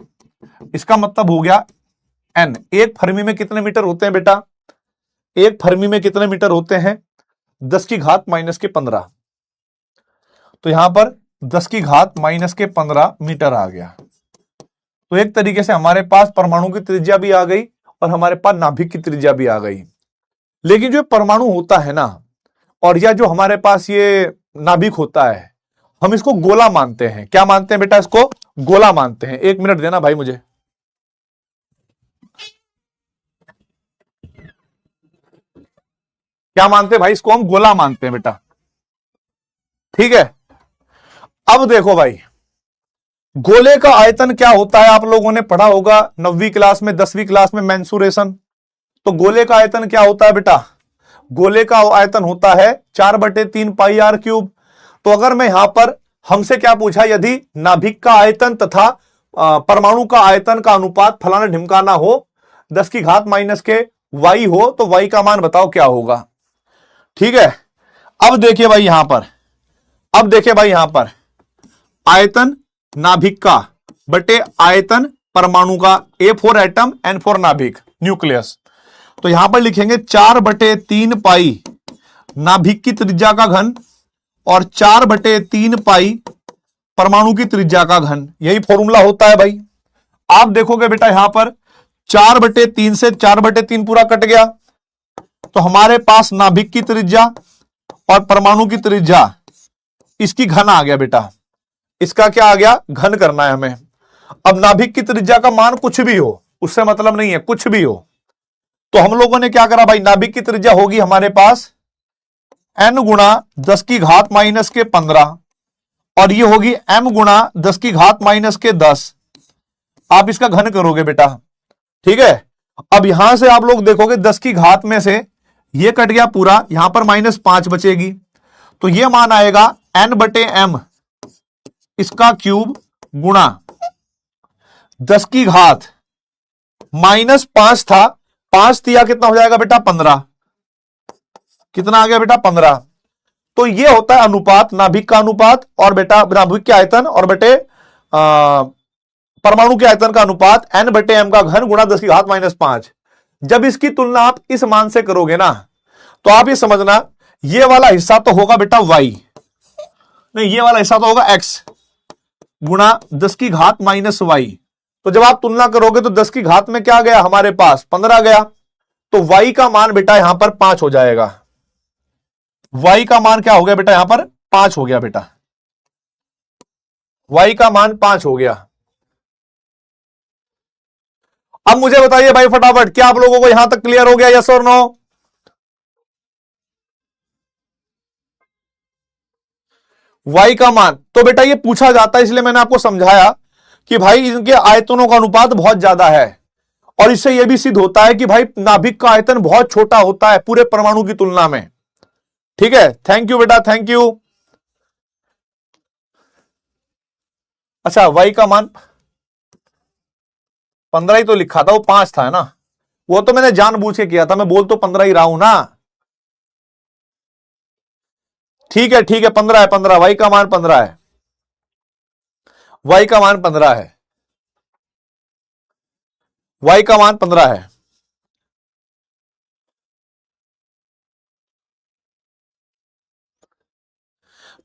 [SPEAKER 1] इसका मतलब हो गया n, एक फर्मी में कितने मीटर होते हैं बेटा? एक फर्मी में कितने मीटर होते हैं? 10 की घात माइनस के 15। तो यहां पर 10 की घात माइनस के 15 मीटर आ गया। तो एक तरीके से हमारे पास परमाणु की त्रिज्या भी आ गई और हमारे पास नाभिक की त्रिज्या भी आ गई। लेकिन जो परमाणु होता है ना, और या जो हमारे पास ये नाभिक होता है, हम इसको गोला मानते हैं। क्या मानते हैं बेटा? इसको गोला मानते हैं। एक मिनट देना भाई मुझे। क्या मानते हैं भाई? इसको हम गोला मानते हैं बेटा, ठीक है। अब देखो भाई, गोले का आयतन क्या होता है आप लोगों ने पढ़ा होगा 9वीं क्लास में, 10वीं क्लास में, मेंसुरेशन। तो गोले का आयतन क्या होता है बेटा? गोले का आयतन होता है 4/3 पाई आर क्यूब। तो अगर मैं यहां पर, हमसे क्या पूछा, यदि नाभिक का आयतन तथा परमाणु का आयतन का अनुपात फलाना ढिमकाना हो, 10 की घात माइनस के y हो, तो y का मान बताओ क्या होगा? ठीक है। अब देखिए भाई यहां पर, आयतन नाभिक का बटे आयतन परमाणु का, A for atom, N for नाभिक, न्यूक्लियस। तो यहां पर लिखेंगे 4/3 पाई नाभिक की त्रिज्या का घन और 4/3 पाई परमाणु की त्रिज्या का घन। यही फॉर्मूला होता है भाई। आप देखोगे बेटा यहां पर 4/3 से 4/3 पूरा कट गया, तो हमारे पास नाभिक की त्रिज्या और परमाणु की त्रिज्या, इसकी घन आ गया बेटा। इसका क्या आ गया? घन करना है हमें। अब नाभिक की त्रिज्या का मान कुछ भी हो, उससे मतलब नहीं है, कुछ भी हो। तो हम लोगों ने क्या करा भाई, नाभिक की त्रिज्या होगी हमारे पास n गुणा 10 की घात माइनस के 15, और ये होगी m गुणा 10 की घात माइनस के 10। आप इसका घन करोगे बेटा, ठीक है। अब यहां से आप लोग देखोगे 10 की घात में से ये कट गया पूरा, यहां पर -5 बचेगी, तो ये मान आएगा n/m इसका क्यूब गुणा 10 की घात -5 था, 5 दिया कितना हो जाएगा बेटा? 15। कितना आ गया बेटा? 15। तो ये होता है अनुपात, नाभिक का अनुपात और बेटा नाभिक के आयतन और बेटे परमाणु के आयतन का अनुपात n/m का घन गुणा 10 की घात -5। जब इसकी तुलना आप इस मान से करोगे ना, तो आप ये समझना ये वाला हिस्सा तो होगा बेटा y, नहीं ये वाला हिस्सा तो होगा x गुणा 10 की घात -y। तो जब आप तुलना करोगे तो 10 की घात में क्या गया हमारे पास? 15 गया, तो y का मान बेटा यहां पर 5 हो जाएगा। y का मान क्या हो गया बेटा? यहां पर 5 हो गया बेटा, y का मान 5 हो गया। अब मुझे बताइए भाई फटाफट, क्या आप लोगों को यहां तक क्लियर हो गया? यस और नो? y का मान तो बेटा ये पूछा जाता है, इसलिए मैंने आपको समझाया कि भाई इनके आयतनों का अनुपात बहुत ज्यादा है, और इससे यह भी सिद्ध होता है कि भाई नाभिक का आयतन बहुत छोटा होता है पूरे परमाणु की तुलना में। ठीक है, थैंक यू बेटा, थैंक यू। अच्छा, y का मान 15 ही तो लिखा था, वो 5 था ना, वो तो मैंने जानबूझ के किया था, मैं बोल तो 15 ही रहा हूं ना। ठीक है ठीक है, 15 है, 15, y का मान 15 है, y का मान 15 है, y का मान 15 है।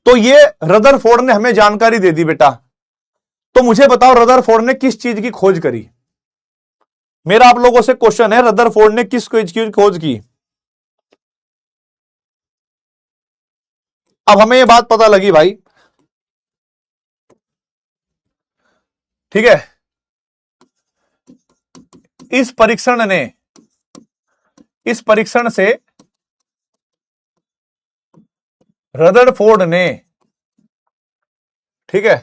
[SPEAKER 1] तो ये रदरफोर्ड ने हमें जानकारी दे दी बेटा। तो मुझे बताओ रदरफोर्ड ने किस चीज की खोज करी? मेरा आप लोगों से क्वेश्चन है, रदरफोर्ड ने किस चीज की खोज की? अब हमें ये बात पता लगी भाई, ठीक है, इस परीक्षण से रदरफोर्ड ने, ठीक है,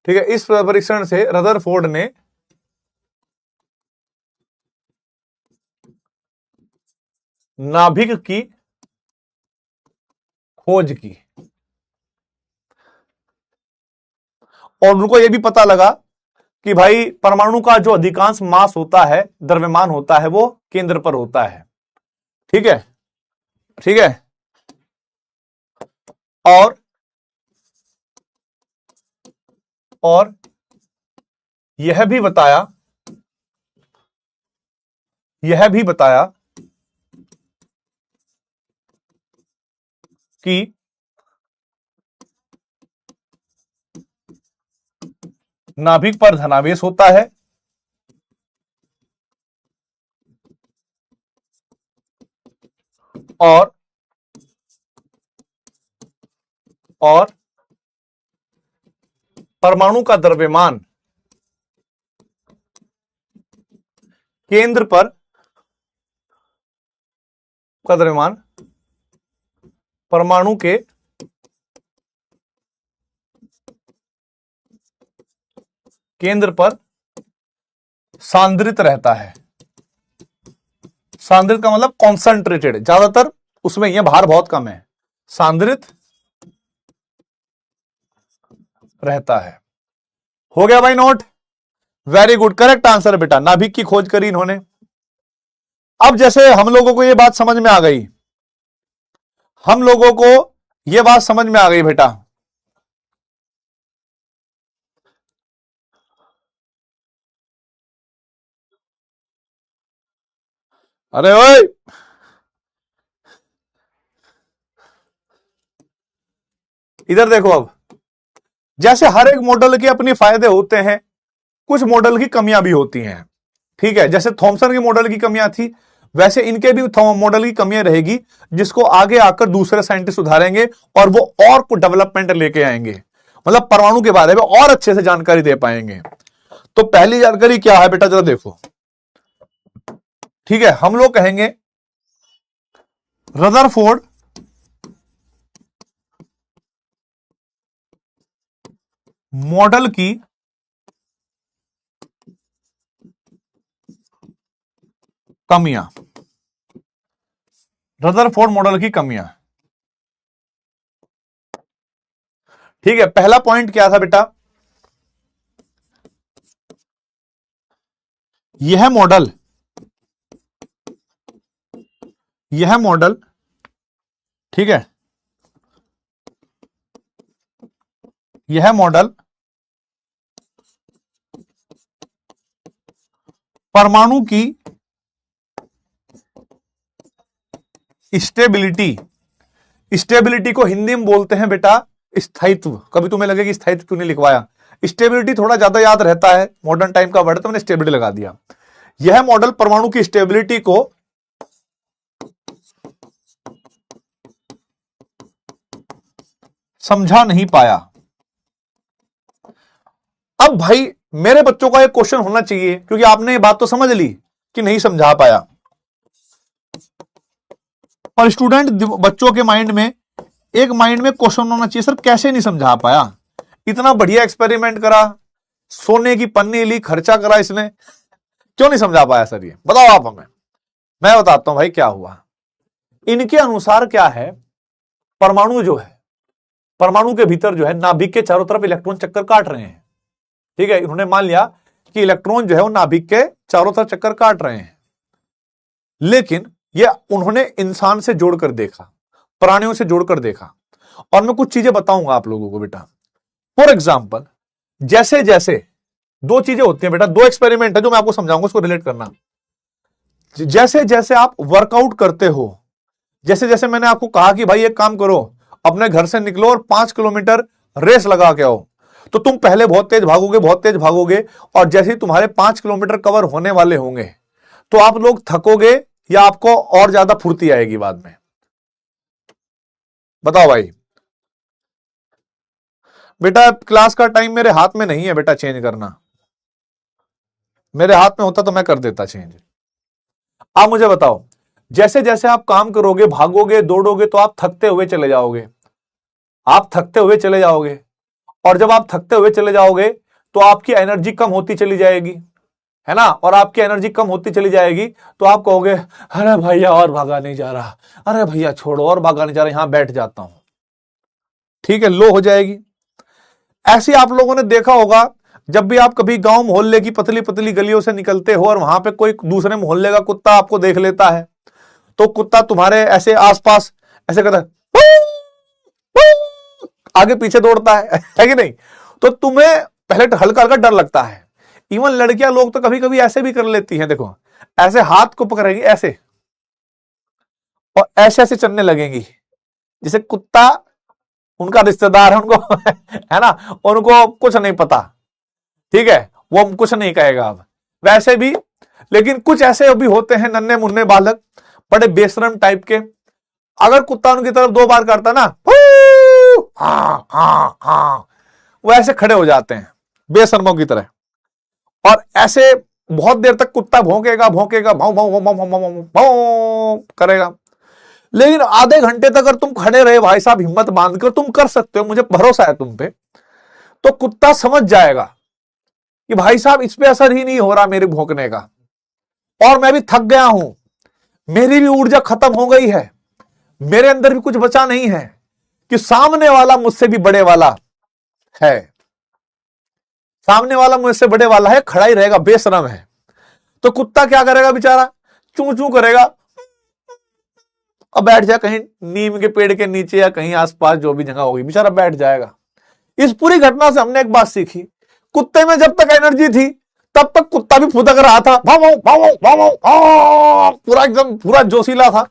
[SPEAKER 1] ठीक है, इस परीक्षण से रदरफोर्ड ने नाभिक की खोज की, और उनको यह भी पता लगा कि भाई परमाणु का जो अधिकांश मास होता है, द्रव्यमान होता है, वो केंद्र पर होता है। ठीक है, ठीक है, और यह भी बताया, कि नाभिक पर धनावेश होता है और परमाणु का द्रव्यमान केंद्र पर का द्रव्यमान परमाणु के केंद्र पर सांद्रित रहता है। सांद्रित का मतलब कॉन्सेंट्रेटेड, ज्यादातर उसमें यह भार बहुत कम है, सांद्रित रहता है। हो गया भाई note? Very good, correct answer बेटा, नाभिक की खोज करी इन्होंने। अब जैसे हम लोगों को यह बात समझ में आ गई, हम लोगों को यह बात समझ में आ गई बेटा, अरे ओए, इधर देखो अब, जैसे हर एक मॉडल के अपने फायदे होते हैं, कुछ मॉडल की कमियां भी होती हैं। ठीक है, जैसे थॉमसन के मॉडल की कमियां थी, वैसे इनके भी मॉडल की कमियां रहेगी, जिसको आगे आकर दूसरे साइंटिस्ट सुधारेंगे और वो और कुछ डेवलपमेंट लेके आएंगे, मतलब परमाणु के बारे में और अच्छे से जानकारी दे पाएंगे। तो पहली जानकारी क्या है बेटा, जरा देखो। ठीक है, हम लोग कहेंगे रदरफोर्ड मॉडल की कमियां, रदरफोर्ड मॉडल की कमियां। ठीक है, पहला पॉइंट क्या था बेटा, यह मॉडल ठीक है, यह मॉडल परमाणु की स्टेबिलिटी को हिंदी में बोलते हैं बेटा स्थायित्व। कभी तुम्हें लगे कि स्थायित्व क्यों नहीं लिखवाया, स्टेबिलिटी थोड़ा ज्यादा याद रहता है, मॉडर्न टाइम का वर्ड, तो मैंने स्टेबिलिटी लगा दिया। यह मॉडल परमाणु की स्टेबिलिटी को समझा नहीं पाया। अब भाई मेरे बच्चों का एक क्वेश्चन होना चाहिए, क्योंकि आपने ये बात तो समझ ली कि नहीं समझा पाया, और स्टूडेंट बच्चों के माइंड में क्वेश्चन होना चाहिए, सर कैसे नहीं समझा पाया, इतना बढ़िया एक्सपेरिमेंट करा, सोने की पन्नी ली, खर्चा करा इसने, क्यों नहीं समझा पाया सर, ये बताओ आप हमें। मैं बताता हूं भाई क्या हुआ। इनके अनुसार क्या है, परमाणु जो है, परमाणु के भीतर जो है नाभिक के चारों तरफ इलेक्ट्रॉन चक्कर काट रहे हैं। ठीक है, इन्होंने मान लिया कि इलेक्ट्रॉन जो है वो नाभिक के चारों तरफ चक्कर काट रहे हैं, लेकिन ये उन्होंने इंसान से जोड़कर देखा, प्राणियों से जोड़कर देखा, और मैं कुछ चीजें बताऊंगा आप लोगों को बेटा। फॉर एग्जाम्पल, जैसे जैसे दो चीजें होती हैं बेटा, दो एक्सपेरिमेंट है जो मैं आपको समझाऊंगा, उसको रिलेट करना। जैसे जैसे आप वर्कआउट करते हो, जैसे जैसे मैंने आपको कहा कि भाई एक काम करो, अपने घर से निकलो और 5 किलोमीटर रेस लगा के आओ, तो तुम पहले बहुत तेज भागोगे, और जैसे ही तुम्हारे 5 किलोमीटर कवर होने वाले होंगे तो आप लोग थकोगे या आपको और ज्यादा फुर्ती आएगी बाद में, बताओ भाई। बेटा क्लास का टाइम मेरे हाथ में नहीं है बेटा चेंज करना, मेरे हाथ में होता तो मैं कर देता चेंज। आप मुझे बताओ, जैसे जैसे आप काम करोगे, भागोगे, दौड़ोगे, तो आप थकते हुए चले जाओगे, और जब आप थकते हुए चले जाओगे तो आपकी एनर्जी कम होती चली जाएगी, है ना, और आपकी एनर्जी कम होती चली जाएगी तो आप कहोगे अरे भैया और भागा नहीं जा रहा, अरे भैया छोड़ो और भागा नहीं जा रहा, यहां बैठ जाता हूं। ठीक है, लो हो जाएगी। ऐसे आप लोगों ने देखा होगा, जब भी आप कभी गांव मोहल्ले की पतली पतली गलियों से निकलते हो और वहां पे कोई दूसरे मोहल्ले का कुत्ता आपको देख लेता है, तो कुत्ता तुम्हारे ऐसे आसपास ऐसे करता है, आगे पीछे दौड़ता है कि नहीं, तो तुम्हें पहले हल्का हल्का डर लगता है। इवन लड़कियां लोग तो कभी कभी ऐसे भी कर लेती हैं, देखो ऐसे हाथ को पकड़ेगी ऐसे, और ऐसे ऐसे चलने लगेंगी, जैसे कुत्ता उनका रिश्तेदार है, उनको है ना, उनको कुछ नहीं पता। ठीक है, वो कुछ नहीं कहेगा अब वैसे भी। लेकिन कुछ ऐसे भी होते हैं नन्हे मुन्ने बालक, बड़े बेशरम टाइप के, अगर कुत्ता उनकी तरफ 2 बार करता ना, हाँ हाँ हाँ, वो ऐसे खड़े हो जाते हैं बेशर्मों की तरह, और ऐसे बहुत देर तक कुत्ता भौंकेगा भौंकेगा, भाव भाव भाव भाव भाव भाव करेगा। लेकिन आधे घंटे तक अगर तुम खड़े रहे भाई साहब, हिम्मत बांधकर, तुम कर सकते हो, मुझे भरोसा है तुम पे, तो कुत्ता समझ जाएगा कि भाई साहब इस पे असर ही नहीं हो रहा मेरे भौंकने का, और मैं भी थक गया हूं, मेरी भी ऊर्जा खत्म हो गई है, मेरे अंदर भी कुछ बचा नहीं है, कि सामने वाला मुझसे भी बड़े वाला है, सामने वाला मुझसे बड़े वाला है, खड़ा ही रहेगा, बेशरम है। तो कुत्ता क्या करेगा बेचारा, चू चू करेगा और बैठ जाए कहीं नीम के पेड़ के नीचे या कहीं आसपास जो भी जगह होगी, बेचारा बैठ जाएगा। इस पूरी घटना से हमने एक बात सीखी, कुत्ते में जब तक एनर्जी थी तब तक कुत्ता भी फुदक रहा था, पूरा एकदम पूरा जोशीला था।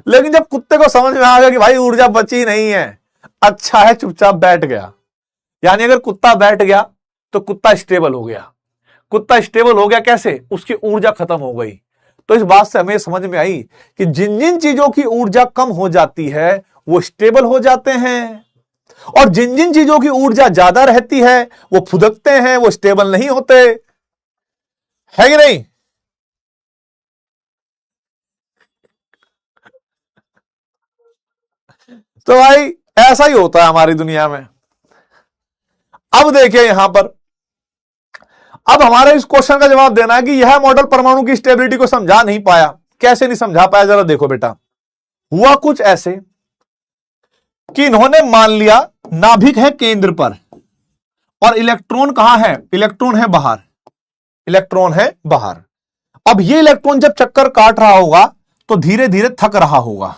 [SPEAKER 1] लेकिन जब कुत्ते को समझ में आ गया कि भाई ऊर्जा बची नहीं है, अच्छा है, चुपचाप बैठ गया, यानी अगर कुत्ता बैठ गया तो कुत्ता स्टेबल हो गया। कुत्ता स्टेबल हो गया कैसे? उसकी ऊर्जा खत्म हो गई। तो इस बात से हमें समझ में आई कि जिन जिन चीजों की ऊर्जा कम हो जाती है वो स्टेबल हो जाते हैं, और जिन जिन चीजों की ऊर्जा ज्यादा रहती है वो फुदकते हैं, वो स्टेबल नहीं होते। है कि नहीं? तो भाई ऐसा ही होता है हमारी दुनिया में। अब देखिए यहां पर, अब हमारे इस क्वेश्चन का जवाब देना है कि यह मॉडल परमाणु की स्टेबिलिटी को समझा नहीं पाया। कैसे नहीं समझा पाया? जरा देखो बेटा, हुआ कुछ ऐसे कि इन्होंने मान लिया नाभिक है केंद्र पर और इलेक्ट्रॉन कहां है? इलेक्ट्रॉन है बाहर। इलेक्ट्रॉन है बाहर। अब ये इलेक्ट्रॉन जब चक्कर काट रहा होगा तो धीरे धीरे थक रहा होगा।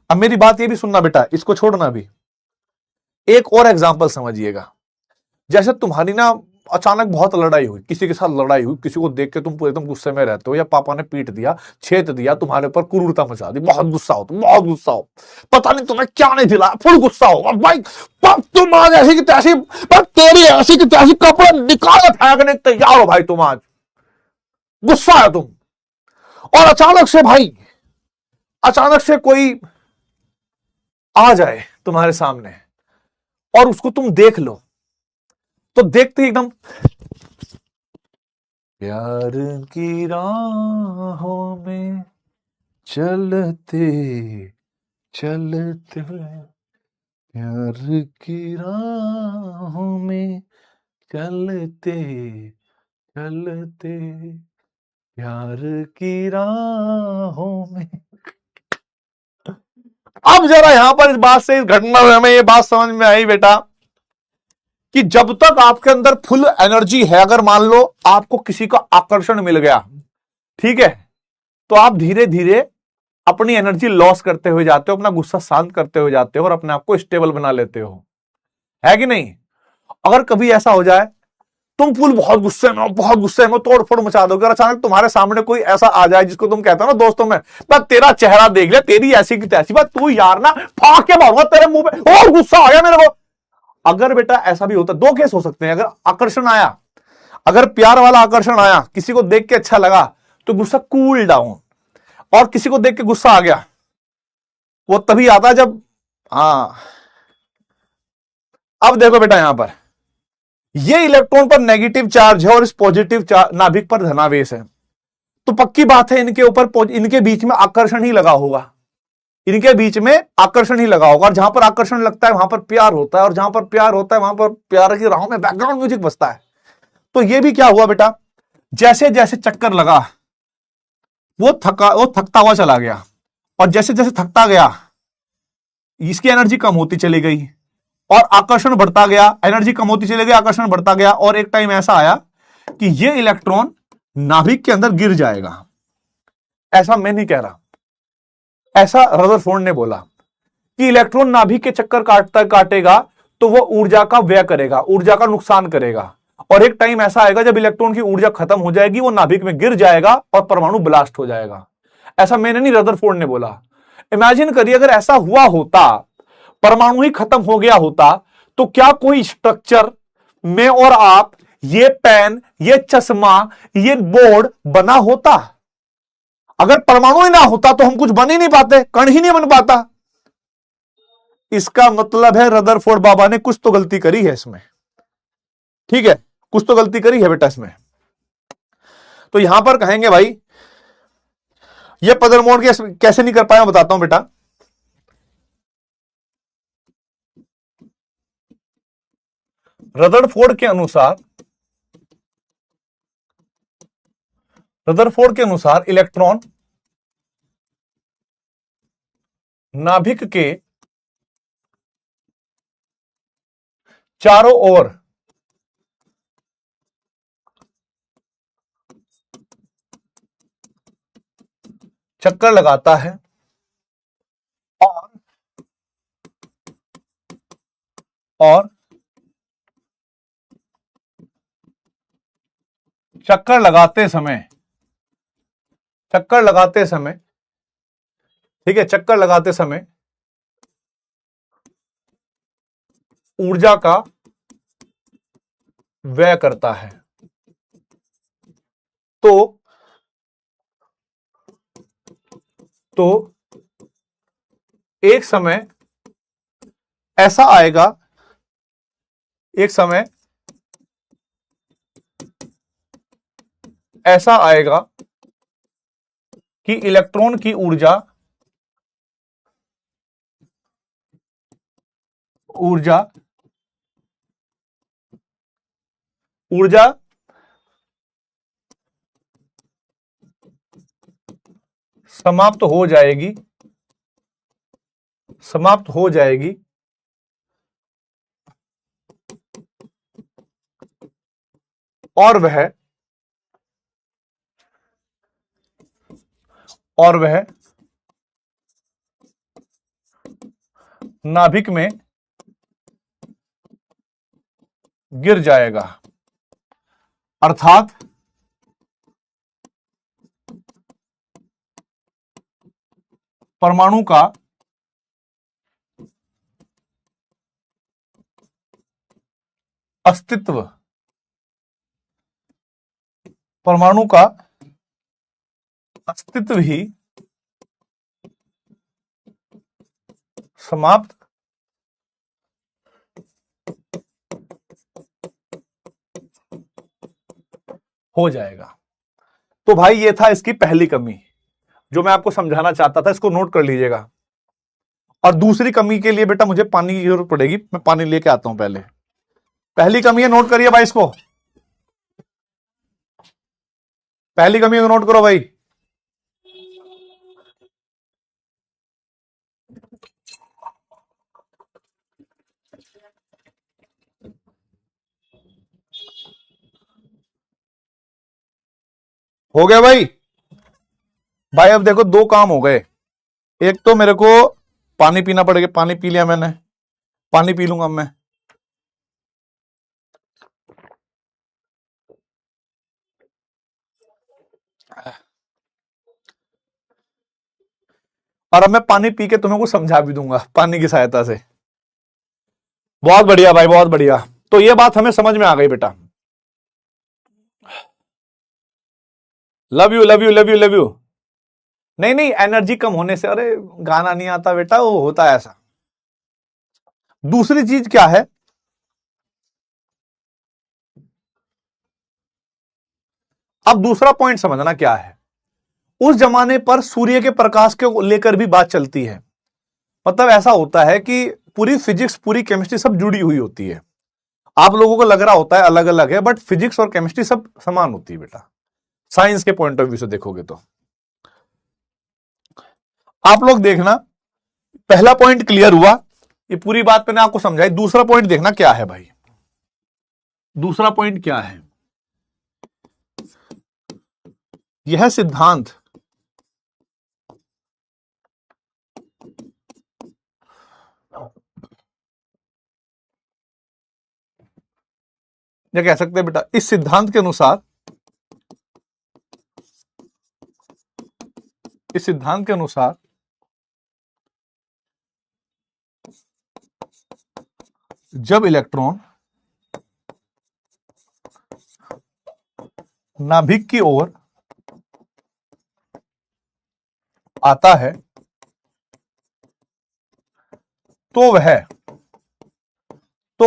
[SPEAKER 1] अब मेरी बात ये भी सुनना बेटा, इसको छोड़ना भी। एक और एग्जांपल समझिएगा। जैसे तुम्हारी ना अचानक बहुत लड़ाई हुई, किसी के साथ लड़ाई हुई, किसी को देख के तुम एकदम गुस्से में रहते हो, या पापा ने पीट दिया, छेद दिया, तुम्हारे ऊपर क्रूरता मचा दी, बहुत गुस्सा हो, तुम बहुत गुस्सा हो, पता नहीं तुम्हें क्या नहीं दिलाया, फुल गुस्सा हो। अब भाई तुम आज ऐसी की तैसी, तेरी ऐसी की तैसी कपड़े निकाल फेंकने तैयार हो भाई, तुम आज गुस्सा है तुम। और अचानक से भाई, अचानक से कोई आ जाए तुम्हारे सामने और उसको तुम देख लो, तो देखते ही एकदम प्यार की राहों में चलते चलते, प्यार की राहों में चलते चलते, प्यार की राहों में। अब जरा यहां पर इस बात से, इस घटना में हमें यह बात समझ में आई बेटा कि जब तक आपके अंदर फुल एनर्जी है, अगर मान लो आपको किसी का आकर्षण मिल गया, ठीक है, तो आप धीरे धीरे अपनी एनर्जी लॉस करते हुए जाते हो, अपना गुस्सा शांत करते हुए जाते हो और अपने आप को स्टेबल बना लेते हो। है कि नहीं? अगर कभी ऐसा हो जाए तुम फुल बहुत गुस्से में हो, बहुत गुस्से में, तोड़ फोड़ मचा दोगे, और अचानक तुम्हारे सामने कोई ऐसा आ जाए जिसको तुम कहते हो ना दोस्तों में, बस तेरा चेहरा देख ले, तेरी ऐसी की तैसी, बस तू यार ना फाड़ के मारूंगा तेरे मुंह पे, और गुस्सा आ गया मेरे को। अगर बेटा ऐसा भी होता, दो केस हो सकते हैं। अगर आकर्षण आया, अगर प्यार वाला आकर्षण आया, किसी को देख के अच्छा लगा, तो गुस्सा कूल डाउन, और किसी को देख के गुस्सा आ गया, वो तभी आता है जब, हाँ। अब देखो बेटा यहां पर, ये इलेक्ट्रॉन पर नेगेटिव चार्ज है और इस पॉजिटिव चार्ज नाभिक पर धनावेश है, तो पक्की बात है इनके ऊपर, इनके बीच में आकर्षण ही लगा होगा। इनके बीच में आकर्षण ही लगा होगा, और जहां पर आकर्षण लगता है वहां पर प्यार होता है, और जहां पर प्यार होता है वहां पर प्यार की राहों में बैकग्राउंड म्यूजिक बजता है। तो ये भी क्या हुआ बेटा, जैसे जैसे चक्कर लगा वो थकता हुआ चला गया, और जैसे जैसे थकता गया इसकी एनर्जी कम होती चली गई और आकर्षण बढ़ता गया, एनर्जी कम होती चली गई, आकर्षण बढ़ता गया, और एक टाइम ऐसा आया कि ये इलेक्ट्रॉन नाभिक के अंदर गिर जाएगा। ऐसा मैं नहीं कह रहा, ऐसा रदरफोर्ड ने बोला कि इलेक्ट्रॉन नाभिक के चक्कर काटेगा तो वो ऊर्जा का व्यय करेगा, ऊर्जा का नुकसान करेगा, और एक टाइम ऐसा आएगा जब इलेक्ट्रॉन की ऊर्जा खत्म हो जाएगी, वो नाभिक में गिर जाएगा और परमाणु ब्लास्ट हो जाएगा। ऐसा मैंने नहीं, रदरफोर्ड ने बोला। इमेजिन करिए अगर ऐसा हुआ होता, परमाणु ही खत्म हो गया होता, तो क्या कोई स्ट्रक्चर में और आप, ये पेन, ये चश्मा, ये बोर्ड बना होता? अगर परमाणु ही ना होता तो हम कुछ बन ही नहीं पाते, कण ही नहीं बन पाता। इसका मतलब है रदरफोर्ड बाबा ने कुछ तो गलती करी है इसमें, ठीक है, कुछ तो गलती करी है बेटा इसमें। तो यहां पर कहेंगे भाई ये पदरमोड कैसे नहीं कर पाया, मैं बताता हूं बेटा। रदरफोर्ड के अनुसार इलेक्ट्रॉन नाभिक के चारों ओर चक्कर लगाता है और चक्कर लगाते समय, ठीक है, चक्कर लगाते समय ऊर्जा का व्यय करता है। तो एक समय ऐसा आएगा, एक समय ऐसा आएगा कि इलेक्ट्रॉन की ऊर्जा ऊर्जा ऊर्जा समाप्त हो जाएगी, समाप्त हो जाएगी और वह नाभिक में गिर जाएगा। अर्थात परमाणु का अस्तित्व, परमाणु का अस्तित्व ही समाप्त हो जाएगा। तो भाई ये था इसकी पहली कमी जो मैं आपको समझाना चाहता था, इसको नोट कर लीजिएगा। और दूसरी कमी के लिए बेटा मुझे पानी की जरूरत पड़ेगी, मैं पानी लेके आता हूं पहले। पहली कमी है, नोट करिए भाई इसको, पहली कमी को नोट करो भाई। हो गया भाई? भाई अब देखो दो काम हो गए। एक तो मेरे को पानी पीना पड़ेगा, पानी पी लिया मैंने, पानी पी लूंगा मैं। और अब मैं पानी पी के तुम्हें को समझा भी दूंगा पानी की सहायता से। बहुत बढ़िया भाई, बहुत बढ़िया। तो ये बात हमें समझ में आ गई बेटा। Love you love you love you love you. नहीं नहीं, एनर्जी कम होने से, अरे गाना नहीं आता बेटा, वो होता है ऐसा। दूसरी चीज क्या है, अब दूसरा पॉइंट समझना क्या है। उस जमाने पर सूर्य के प्रकाश को लेकर भी बात चलती है। मतलब ऐसा होता है कि पूरी फिजिक्स, पूरी केमिस्ट्री सब जुड़ी हुई होती है। आप लोगों को लग रहा होता है अलग अलग है, बट फिजिक्स और केमिस्ट्री सब समान होती है बेटा, साइंस के पॉइंट ऑफ व्यू से देखोगे तो। आप लोग देखना, पहला पॉइंट क्लियर हुआ, ये पूरी बात मैंने आपको समझाई। दूसरा पॉइंट देखना क्या है भाई, दूसरा पॉइंट क्या है। यह सिद्धांत या कह सकते हैं बेटा, इस सिद्धांत के अनुसार, इस सिद्धांत के अनुसार जब इलेक्ट्रॉन नाभिक की ओर आता है तो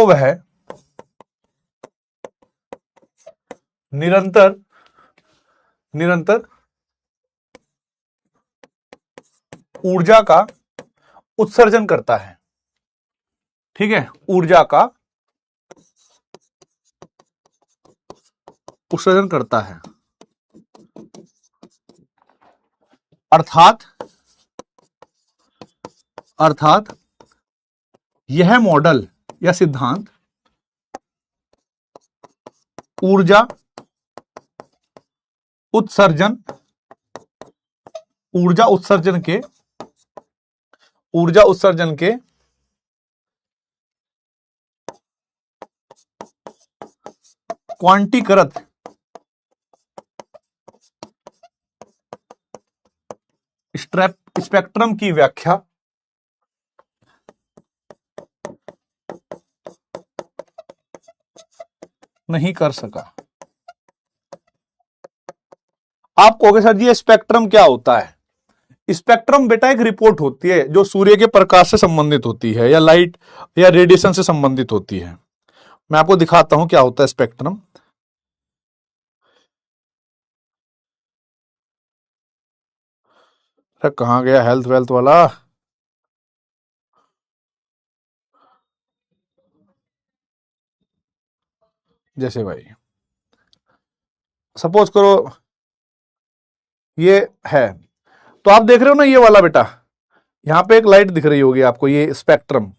[SPEAKER 1] वह निरंतर निरंतर ऊर्जा का उत्सर्जन करता है। ठीक है, ऊर्जा का उत्सर्जन करता है। अर्थात यह मॉडल या सिद्धांत ऊर्जा उत्सर्जन के क्वांटीकृत स्पेक्ट्रम की व्याख्या नहीं कर सका। आप कहोगे सर जी ये स्पेक्ट्रम क्या होता है? स्पेक्ट्रम बेटा एक रिपोर्ट होती है जो सूर्य के प्रकाश से संबंधित होती है या लाइट या रेडिएशन से संबंधित होती है। मैं आपको दिखाता हूं क्या होता है स्पेक्ट्रम। अरे कहां गया हेल्थ वेल्थ वाला? जैसे भाई सपोज करो ये है, तो आप देख रहे हो ना ये वाला बेटा, यहां पे एक लाइट दिख रही होगी आपको, ये स्पेक्ट्रम।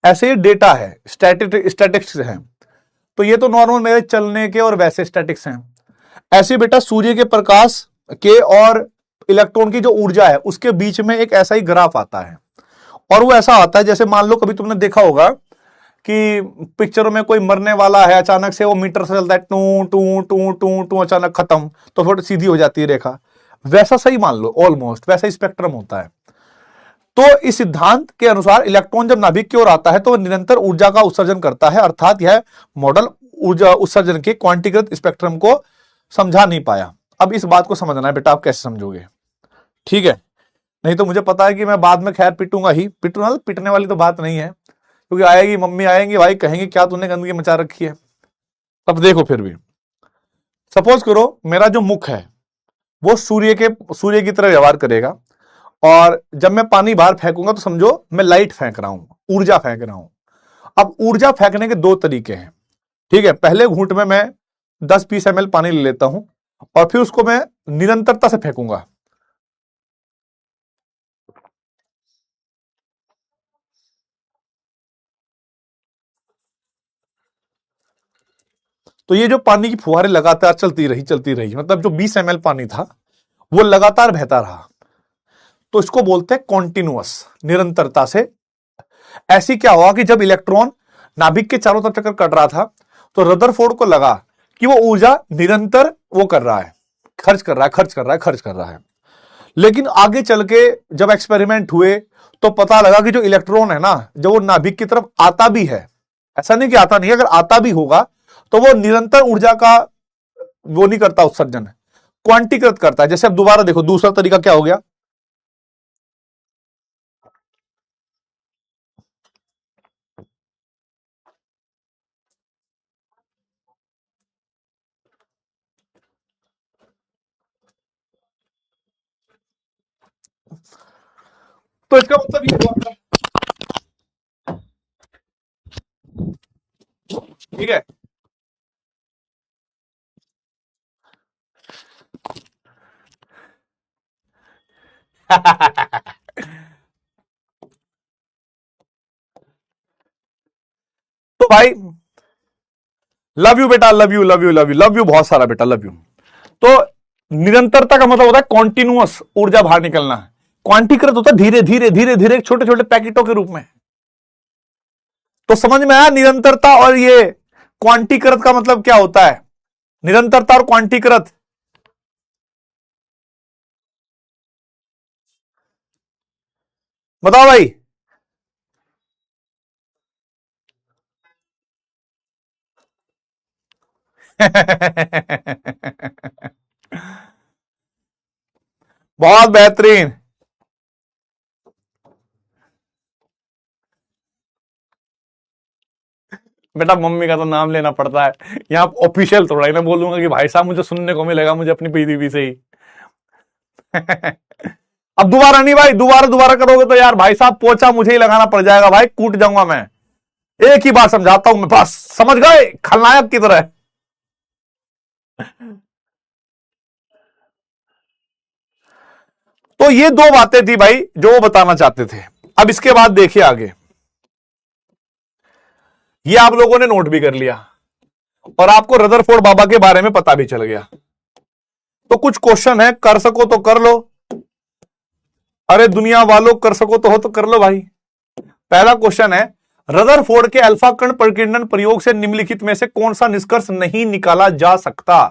[SPEAKER 1] ऐसे ही डेटा है, स्टैटिक्स है। तो ये तो नॉर्मल मेरे चलने के और वैसे स्टैटिक्स हैं। ऐसे बेटा सूर्य के प्रकाश के और इलेक्ट्रॉन की जो ऊर्जा है उसके बीच में एक ऐसा ही ग्राफ आता है। और वो ऐसा आता है जैसे मान लो कभी तुमने देखा होगा कि पिक्चरों में कोई मरने वाला है, अचानक से वो मीटर से चलता है, two two two two two, अचानक खत्म, तो थोड़ी सीधी हो जाती है रेखा। वैसा सही मान लो, ऑलमोस्ट वैसा ही स्पेक्ट्रम होता है। तो इस सिद्धांत के अनुसार इलेक्ट्रॉन जब नाभिक की ओर आता है तो निरंतर ऊर्जा का उत्सर्जन करता है, अर्थात यह मॉडल ऊर्जा उत्सर्जन के क्वांटीकृत स्पेक्ट्रम को समझा नहीं पाया। अब इस बात को समझना है बेटा, आप कैसे समझोगे, ठीक है? नहीं तो मुझे पता है कि मैं बाद में खैर पिटूंगा ही, पिटूंगा, पिटने वाली तो बात नहीं है, क्योंकि आएगी मम्मी, आएंगी भाई, कहेंगे क्या तूने गंदगी मचा रखी है। अब देखो फिर भी सपोज करो मेरा जो मुख है वो सूर्य की तरह व्यवहार करेगा, और जब मैं पानी बाहर फेंकूंगा तो समझो मैं लाइट फेंक रहा हूं, ऊर्जा फेंक रहा हूं। अब ऊर्जा फेंकने के दो तरीके हैं, ठीक है? पहले घूंट में मैं 10-20 ml पानी ले लेता हूं और फिर उसको मैं निरंतरता से फेंकूंगा। तो ये जो पानी की फुहारें लगातार चलती रही, मतलब जो 20 ml पानी था वो लगातार बहता रहा, तो इसको बोलते हैं कॉन्टिन्यूअस, निरंतरता से। ऐसी क्या हुआ कि जब इलेक्ट्रॉन नाभिक के चारों तरफ चक्कर काट रहा था तो रदरफोर्ड को लगा कि वो ऊर्जा निरंतर वो कर रहा है, खर्च कर रहा है। लेकिन आगे चल के जब एक्सपेरिमेंट हुए तो पता लगा कि जो इलेक्ट्रॉन है ना, जब वो नाभिक की तरफ आता भी है, ऐसा नहीं कि आता नहीं, अगर आता भी होगा तो वो निरंतर ऊर्जा का वो नहीं करता उत्सर्जन, क्वांटीकृत करता है। जैसे अब दोबारा देखो दूसरा तरीका क्या हो गया, तो इसका मतलब ये हुआ, ठीक है? तो भाई लव यू बेटा, लव यू बहुत सारा बेटा, लव यू। तो निरंतरता का मतलब होता है कॉन्टिन्यूअस ऊर्जा बाहर निकलना, क्वांटीकृत होता है धीरे धीरे छोटे छोटे पैकेटों के रूप में। तो समझ में आया निरंतरता और ये क्वांटीकृत का मतलब क्या होता है? निरंतरता और क्वांटीकृत। बताओ भाई। बहुत बेहतरीन। बेटा मम्मी का तो नाम लेना पड़ता है, यहाँ ऑफिशियल थोड़ा ही मैं बोलूंगा कि भाई साहब मुझे सुनने को मिलेगा, मुझे अपनी पीडीपी से ही। अब दोबारा नहीं भाई, दोबारा करोगे तो यार भाई साहब पोछा मुझे ही लगाना पड़ जाएगा भाई, कूट जाऊंगा मैं। एक ही बार समझाता हूं मैं, बस समझ गए, खलनायक की तरह। तो ये दो बातें थी भाई जो वो बताना चाहते थे। अब इसके बाद देखिए आगे, ये आप लोगों ने नोट भी कर लिया और आपको रदरफोर्ड बाबा के बारे में पता भी चल गया। तो कुछ क्वेश्चन है, कर सको तो कर लो, अरे दुनिया वालों कर सको तो कर लो भाई। पहला क्वेश्चन है, रदरफोर्ड के अल्फा कण प्रकीर्णन प्रयोग से निम्नलिखित में से कौन सा निष्कर्ष नहीं निकाला जा सकता?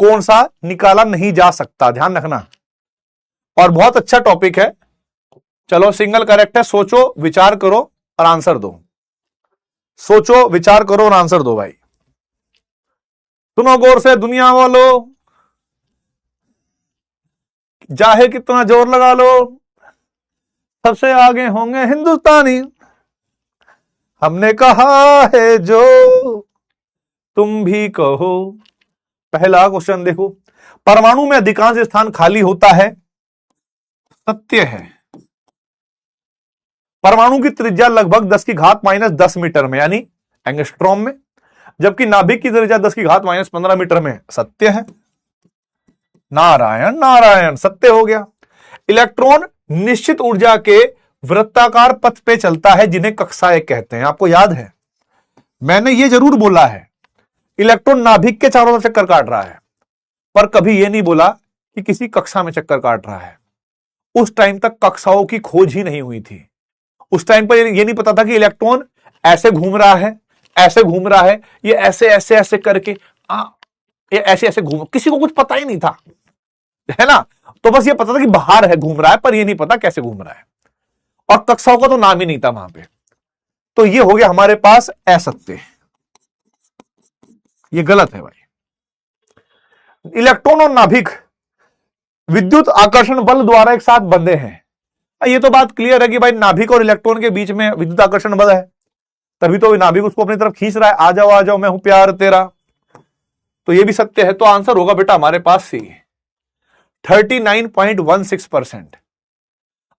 [SPEAKER 1] कौन सा निकाला नहीं जा सकता, ध्यान रखना। और बहुत अच्छा टॉपिक है। चलो सिंगल करेक्ट है, सोचो विचार करो और आंसर दो, सोचो विचार करो और आंसर दो भाई। सुनो गौर से दुनिया वालों, चाहे कितना जोर लगा लो, सबसे आगे होंगे हिंदुस्तानी। हमने कहा है जो तुम भी कहो। पहला क्वेश्चन देखो, परमाणु में अधिकांश स्थान खाली होता है, सत्य है। परमाणु की त्रिज्या लगभग 10 की घात -10 मीटर में, यानी एंगस्ट्रॉम में, जबकि नाभिक की त्रिज्या 10 की घात -15 मीटर में, सत्य है। नारायण नारायण, सत्य हो गया। इलेक्ट्रॉन निश्चित ऊर्जा के वृत्ताकार पथ पे चलता है, जिन्हें कक्षाएं कहते हैं। आपको याद है मैंने ये जरूर बोला है इलेक्ट्रॉन नाभिक के चारों तरफ चक्कर काट रहा है, पर कभी यह नहीं बोला कि किसी कक्षा में चक्कर काट रहा है। उस टाइम तक कक्षाओं की खोज ही नहीं हुई थी। उस टाइम पर यह नहीं पता था कि इलेक्ट्रॉन ऐसे घूम रहा है, ऐसे घूम रहा है, ये ऐसे ऐसे ऐसे करके ये ऐसे ऐसे घूम, किसी को कुछ पता ही नहीं था, है ना। तो बस ये पता था कि बाहर है, घूम रहा है, पर ये नहीं पता कैसे घूम रहा है, और कक्षाओं का तो नाम ही नहीं था वहां पे। तो ये हो गया हमारे पास असत्य, ये गलत है भाई। इलेक्ट्रॉन और नाभिक विद्युत आकर्षण बल द्वारा एक साथ बंधे हैं। ये तो बात क्लियर है कि भाई नाभिक और इलेक्ट्रॉन के बीच में विद्युत आकर्षण बल है, तभी तो नाभिक उसको अपनी तरफ खींच रहा है, आ जाओ मैं हूं प्यार तेरा। तो ये भी सत्य है। तो आंसर होगा बेटा हमारे पास सी, 39.16%।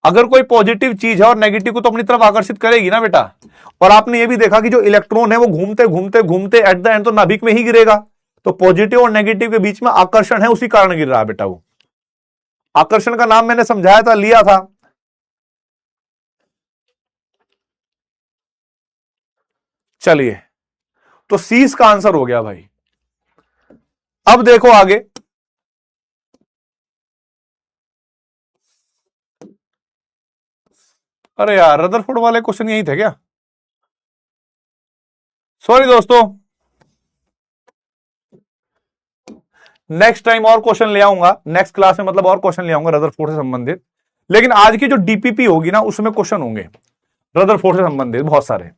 [SPEAKER 1] अगर कोई पॉजिटिव चीज है और नेगेटिव को तो अपनी तरफ आकर्षित करेगी ना बेटा। और आपने ये भी देखा कि जो इलेक्ट्रॉन है वो घूमते घूमते घूमते एट द एंड तो नाभिक में ही गिरेगा। तो पॉजिटिव और नेगेटिव के बीच में आकर्षण है, उसी कारण गिर रहा है बेटा। वो आकर्षण का नाम मैंने समझाया था, लिया था। चलिए, तो सी इसका आंसर हो गया भाई। अब देखो आगे, अरे यार रदरफोर्ड वाले क्वेश्चन यही थे क्या? सॉरी दोस्तों, नेक्स्ट टाइम और क्वेश्चन ले आऊंगा, नेक्स्ट क्लास में मतलब और क्वेश्चन ले आऊंगा रदरफोर्ड से संबंधित। लेकिन आज की जो डीपीपी होगी ना, उसमें क्वेश्चन होंगे रदरफोर्ड से संबंधित बहुत सारे,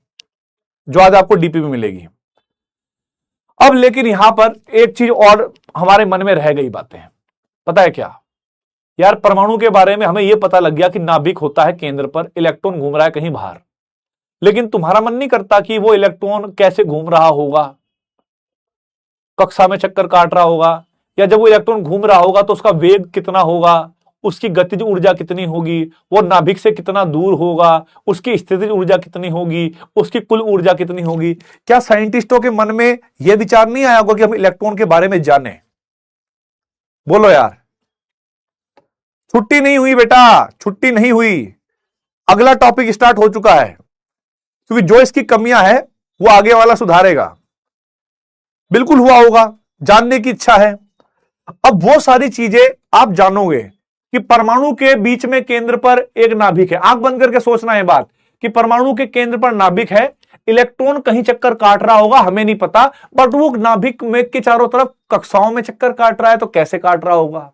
[SPEAKER 1] जो आज आपको डीपीपी मिलेगी। अब लेकिन यहां पर एक चीज और हमारे मन में रह गई बातें, पता है क्या यार? परमाणु के बारे में हमें यह पता लग गया कि नाभिक होता है केंद्र पर, इलेक्ट्रॉन घूम रहा है कहीं बाहर। लेकिन तुम्हारा मन नहीं करता कि वो इलेक्ट्रॉन कैसे घूम रहा होगा? कक्षा में चक्कर काट रहा होगा, या जब वो इलेक्ट्रॉन घूम रहा होगा तो उसका वेग कितना होगा, उसकी गतिज ऊर्जा कितनी होगी, वो नाभिक से कितना दूर होगा, उसकी स्थितिज ऊर्जा कितनी होगी, उसकी कुल ऊर्जा कितनी होगी? क्या साइंटिस्टों के मन में यह विचार नहीं आया होगा कि हम इलेक्ट्रॉन के बारे में जाने? बोलो यार। छुट्टी नहीं हुई बेटा, छुट्टी नहीं हुई। अगला टॉपिक स्टार्ट हो चुका है, क्योंकि जो इसकी कमियां है वो आगे वाला सुधारेगा। बिल्कुल हुआ होगा, जानने की इच्छा है। अब वो सारी चीजें आप जानोगे कि परमाणु के बीच में केंद्र पर एक नाभिक है। आंख बंद करके सोचना है बात कि परमाणु के केंद्र पर नाभिक है, इलेक्ट्रॉन कहीं चक्कर काट रहा होगा, हमें नहीं पता, बट वो नाभिक में के चारों तरफ कक्षाओं में चक्कर काट रहा है। तो कैसे काट रहा होगा,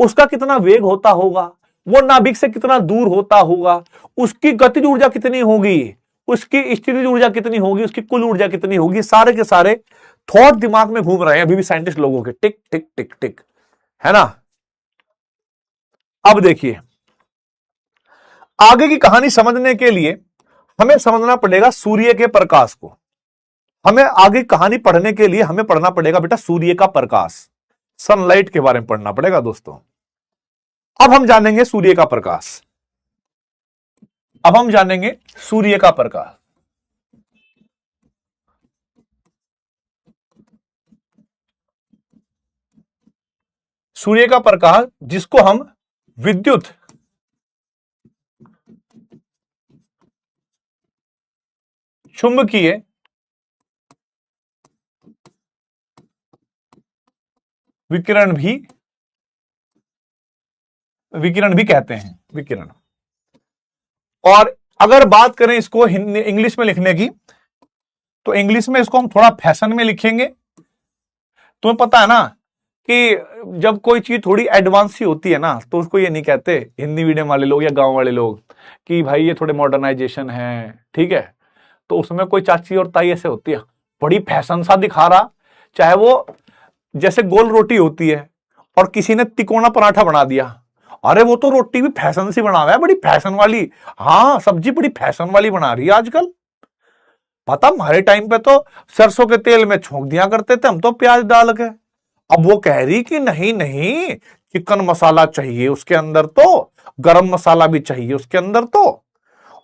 [SPEAKER 1] उसका कितना वेग होता होगा, वो नाभिक से कितना दूर होता होगा, उसकी गतिज ऊर्जा कितनी होगी, उसकी स्थितिज ऊर्जा कितनी होगी, उसकी कुल ऊर्जा कितनी होगी, सारे के सारे थॉट दिमाग में घूम रहे हैं अभी भी साइंटिस्ट लोगों के, टिक टिक टिक टिक, है ना। अब देखिए, आगे की कहानी समझने के लिए हमें समझना पड़ेगा सूर्य के प्रकाश को। हमें आगे कहानी पढ़ने के लिए हमें पढ़ना पड़ेगा बेटा सूर्य का प्रकाश, सनलाइट के बारे में पढ़ना पड़ेगा दोस्तों। अब हम जानेंगे सूर्य का प्रकाश, अब हम जानेंगे सूर्य का प्रकाश। सूर्य का प्रकाश जिसको हम विद्युत चुंबकीय विकिरण भी कहते हैं, विकिरण। और अगर बात करें इसको इंग्लिश में लिखने की, तो इंग्लिश में इसको हम थोड़ा फैशन में लिखेंगे। तुम्हें पता है ना कि जब कोई चीज थोड़ी एडवांस सी होती है ना, तो उसको ये नहीं कहते हिंदी मीडियम वाले लोग या गांव वाले लोग कि भाई ये थोड़े मॉडर्नाइजेशन है, ठीक है। तो उसमें कोई चाची और ताई ऐसे होती है, बड़ी फैशन सा दिखा रहा, चाहे वो जैसे गोल रोटी होती है और किसी ने तिकोना पराठा बना दिया, अरे वो तो रोटी भी फैशन सी बना हुआ है, बड़ी फैशन वाली। हाँ, सब्जी बड़ी फैशन वाली बना रही है आजकल। पता हमारे टाइम पे तो सरसों के तेल में छोंक दिया करते थे हम तो प्याज डाल के। अब वो कह रही कि नहीं नहीं, चिकन मसाला चाहिए उसके अंदर, तो गरम मसाला भी चाहिए उसके अंदर, तो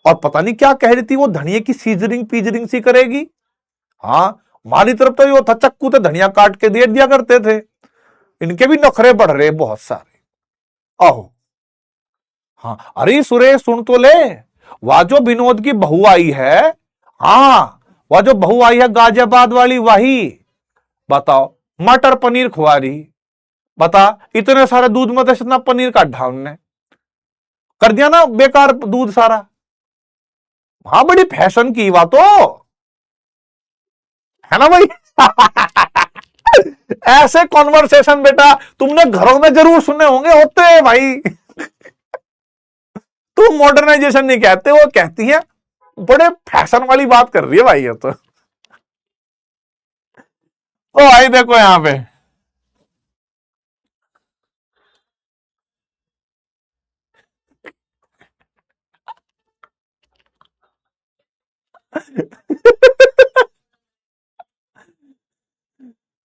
[SPEAKER 1] और पता नहीं क्या कह रही थी, वो धनिया की सीजरिंग पीजरिंग सी करेगी। हाँ, हमारी तरफ तो वो था चक्कू तो धनिया काट के दे दिया करते थे। इनके भी नखरे बढ़ रहे बहुत सारे। आहो, हाँ, अरे सुरेश सुन तो ले, वह जो विनोद की बहू आई है, हाँ, वह जो बहू आई है गाजियाबाद वाली, वही बताओ मटर पनीर खुआ रही। बता, इतने सारे दूध में से इतना पनीर काटा उनने, कर दिया ना बेकार दूध सारा। हाँ, बड़ी फैशन की बात तो है ना भाई। ऐसे कॉन्वर्सेशन बेटा तुमने घरों में जरूर सुने होंगे, होते हैं भाई। तुम मॉडर्नाइजेशन नहीं कहते, वो कहती है बड़े फैशन वाली बात कर रही है भाई ये तो। ओ भाई देखो यहां पे,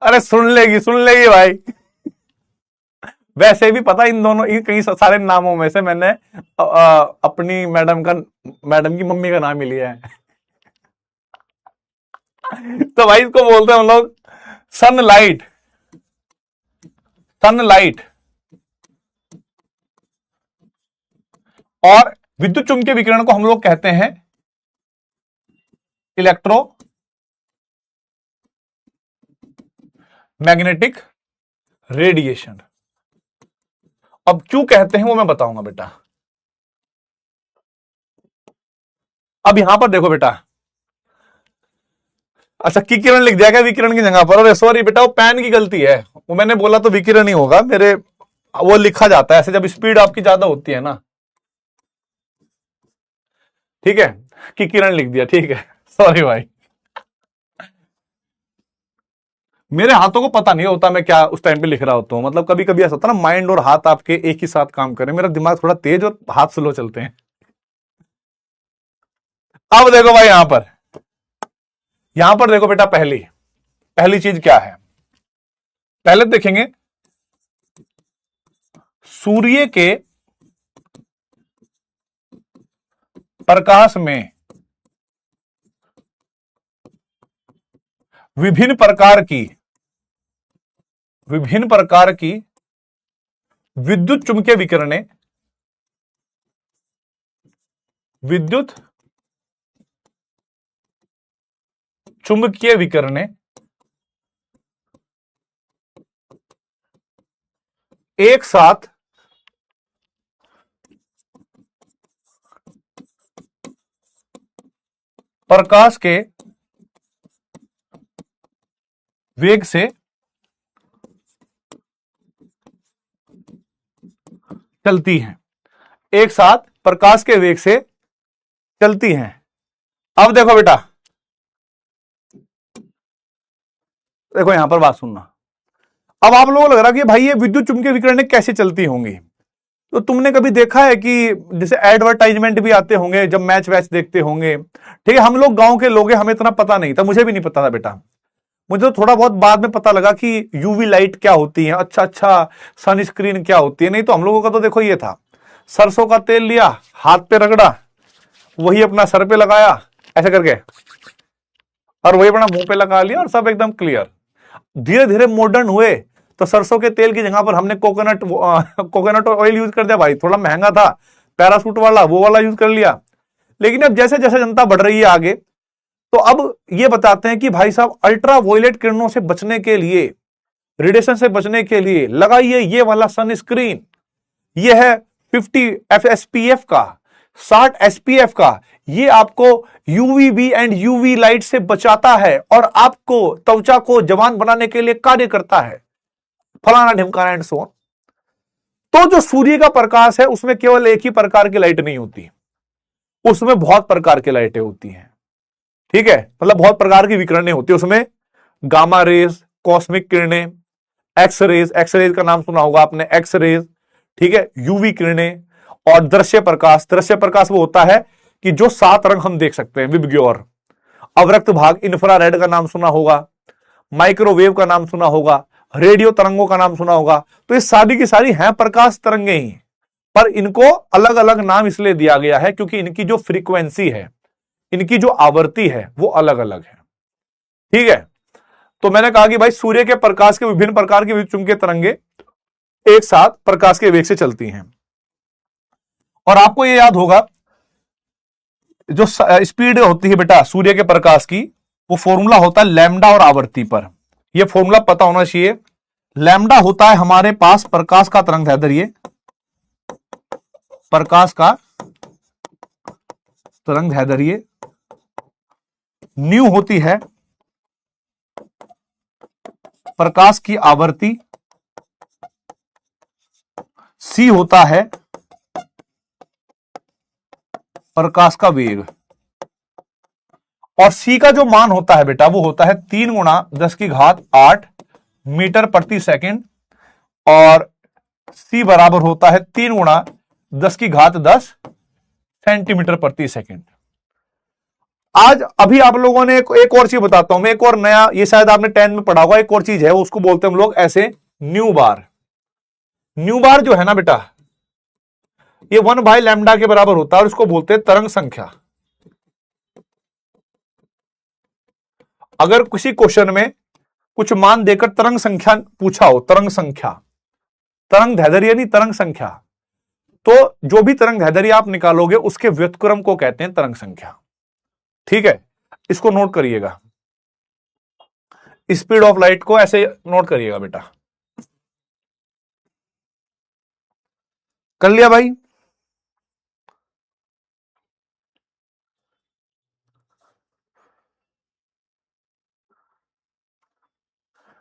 [SPEAKER 1] अरे सुन लेगी भाई। वैसे भी पता इन दोनों इन कई सारे नामों में से मैंने अपनी मैडम की मम्मी का नाम ही लिया है। तो भाई इसको बोलते हैं हम लोग सनलाइट। सनलाइट और विद्युत चुंबकीय विकिरण को हम लोग कहते हैं इलेक्ट्रो मैग्नेटिक रेडिएशन। अब क्यों कहते हैं वो मैं बताऊंगा बेटा। अब यहां पर देखो बेटा, अच्छा किरण लिख दिया क्या विकिरण की जगह पर? अरे सॉरी बेटा, वो पेन की गलती है, वो मैंने बोला तो विकिरण ही होगा मेरे, वो लिखा जाता है ऐसे जब स्पीड आपकी ज्यादा होती है ना। ठीक है, किरण लिख दिया, ठीक है, सॉरी भाई। मेरे हाथों को पता नहीं होता मैं क्या उस टाइम पे लिख रहा होता हूं, मतलब कभी कभी ऐसा होता है ना, माइंड और हाथ आपके एक ही साथ काम करें, मेरा दिमाग थोड़ा तेज और हाथ स्लो चलते हैं। अब देखो भाई यहां पर देखो बेटा, पहली पहली चीज क्या है, पहले देखेंगे सूर्य के प्रकाश में विभिन्न प्रकार की विद्युत चुंबकीय विकिरणें, विद्युत चुंबकीय विकिरणें एक साथ प्रकाश के वेग से चलती हैं, एक साथ प्रकाश के वेग से चलती हैं। अब देखो बेटा, देखो यहां पर बात सुनना। अब आप लोगों को लग रहा कि भाई ये विद्युत चुंबकीय विकिरणें कैसे चलती होंगी, तो तुमने कभी देखा है कि जैसे एडवर्टाइजमेंट भी आते होंगे जब मैच वैच देखते होंगे, ठीक है। हम लोग गांव के लोग हैं, हमें इतना पता नहीं था, मुझे भी नहीं पता था बेटा, मुझे तो थोड़ा बहुत बाद में पता लगा कि यूवी लाइट क्या होती है, अच्छा सनस्क्रीन क्या होती है। नहीं तो हम लोगों का तो देखो ये था, सरसों का तेल लिया, हाथ पे रगड़ा, वही अपना सर पे लगाया ऐसे करके, और वही अपना मुंह पे लगा लिया और सब एकदम क्लियर। धीरे धीरे मॉडर्न हुए तो सरसों के तेल की जगह पर हमने कोकोनट ऑयल यूज कर दिया भाई, थोड़ा महंगा था, पैरासूट वाला वो वाला यूज कर लिया। लेकिन अब जैसे जैसे जनता बढ़ रही है आगे, तो अब ये बताते हैं कि भाई साहब अल्ट्रा वायलेट किरणों से बचने के लिए, रेडिएशन से बचने के लिए लगाइए ये वाला सनस्क्रीन। ये है 50 एसपीएफ का, 60 एसपीएफ का। ये आपको यूवीबी एंड यूवी लाइट से बचाता है और आपको त्वचा को जवान बनाने के लिए कार्य करता है, फलाना ढिमकाना एंड सो ऑन। तो जो सूर्य का प्रकाश है उसमें केवल एक ही प्रकार की लाइट नहीं होती, उसमें बहुत प्रकार की लाइटें होती हैं, ठीक है। मतलब बहुत प्रकार की विकिरणें होती है उसमें, गामा रेज, कॉस्मिक किरणें, एक्सरेज, एक्सरेज का नाम सुना होगा आपने, एक्सरेज, ठीक है, यूवी किरणें, और दृश्य प्रकाश। दृश्य प्रकाश वो होता है कि जो 7 रंग हम देख सकते हैं, विबग्योर। अवरक्त भाग, इंफ्रारेड का नाम सुना होगा, माइक्रोवेव का नाम सुना होगा, रेडियो तरंगों का नाम सुना होगा। तो ये सारी की सारी हैं प्रकाश तरंगे ही, पर इनको अलग अलग नाम इसलिए दिया गया है क्योंकि इनकी जो फ्रीक्वेंसी है, इनकी जो आवृत्ति है वो अलग अलग है। ठीक है, तो मैंने कहा कि भाई सूर्य के प्रकाश के विभिन्न प्रकार की विद्युतचुंबकीय तरंगे एक साथ प्रकाश के वेग से चलती हैं। और आपको यह याद होगा, जो स्पीड होती है बेटा सूर्य के प्रकाश की, वो फॉर्मूला होता है लैम्डा और आवृत्ति पर। यह फॉर्मूला पता होना चाहिए। लैम्डा होता है हमारे पास प्रकाश का तरंग दैर्ध्य, प्रकाश का तरंग दैर्ध्य। न्यू होती है प्रकाश की आवृत्ति। सी होता है प्रकाश का वेग। और सी का जो मान होता है बेटा वो होता है 3 गुणा 10⁸ मीटर प्रति सेकंड, और सी बराबर होता है 3 गुणा 10⁻10 सेंटीमीटर प्रति सेकंड। आज अभी आप लोगों ने एक और चीज बताता हूं मैं, एक और नया, ये शायद आपने 10th में पढ़ा होगा, एक और चीज है, उसको बोलते हैं हम लोग ऐसे न्यू बार। न्यू बार जो है ना बेटा, ये 1/λ के बराबर होता है और इसको बोलते हैं तरंग संख्या। अगर किसी क्वेश्चन में कुछ मान देकर तरंग संख्या पूछा हो, तरंग संख्या, तरंग दैर्ध्य नहीं तरंग संख्या, तो जो भी तरंग दैर्ध्य आप निकालोगे उसके व्युत्क्रम को कहते हैं तरंग संख्या। ठीक है, इसको नोट करिएगा, स्पीड ऑफ लाइट को ऐसे नोट करिएगा बेटा। कर लिया भाई?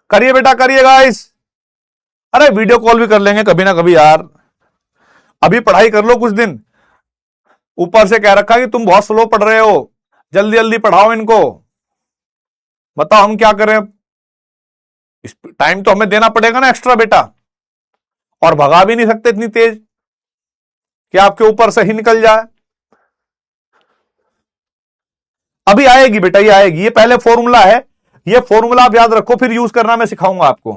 [SPEAKER 1] करिए बेटा, करिए गाइस। अरे वीडियो कॉल भी कर लेंगे कभी ना कभी यार, अभी पढ़ाई कर लो कुछ दिन। ऊपर से कह रखा कि तुम बहुत स्लो पढ़ रहे हो, जल्दी जल्दी पढ़ाओ इनको। बताओ हम क्या करें? टाइम तो हमें देना पड़ेगा ना एक्स्ट्रा बेटा, और भगा भी नहीं सकते इतनी तेज कि आपके ऊपर से ही निकल जाए। अभी आएगी बेटा, ये आएगी, ये पहले फॉर्मूला है, ये फॉर्मूला आप याद रखो, फिर यूज करना मैं सिखाऊंगा आपको।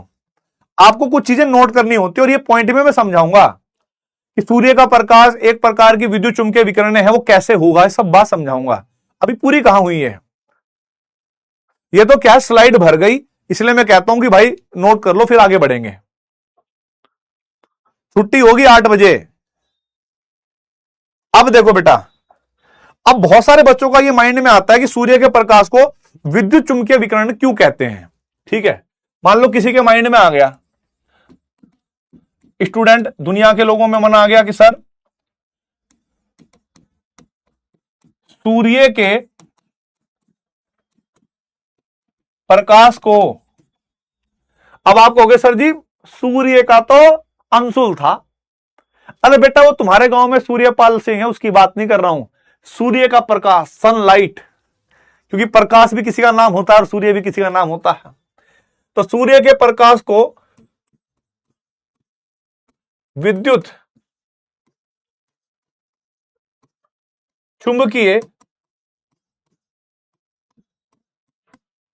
[SPEAKER 1] आपको कुछ चीजें नोट करनी होती है और ये पॉइंट में मैं समझाऊंगा कि सूर्य का प्रकाश एक प्रकार की विद्युत चुंबकीय विकिरण है, वो कैसे होगा, सब बात समझाऊंगा। अभी पूरी कहां हुई है, ये तो क्या स्लाइड भर गई, इसलिए मैं कहता हूं कि भाई नोट कर लो, फिर आगे बढ़ेंगे। छुट्टी होगी 8 बजे। अब देखो बेटा, अब बहुत सारे बच्चों का ये माइंड में आता है कि सूर्य के प्रकाश को विद्युत चुंबकीय विकिरण क्यों कहते हैं। ठीक है, मान लो किसी के माइंड में आ गया, स्टूडेंट दुनिया के लोगों में मन आ गया कि सर सूर्य के प्रकाश को, अब आप कहोगे सर जी सूर्य का तो अंशुल था। अरे बेटा वो तुम्हारे गांव में सूर्यपाल सिंह है, उसकी बात नहीं कर रहा हूं। सूर्य का प्रकाश, सनलाइट, क्योंकि प्रकाश भी किसी का नाम होता है और सूर्य भी किसी का नाम होता है। तो सूर्य के प्रकाश को विद्युत चुंबकीय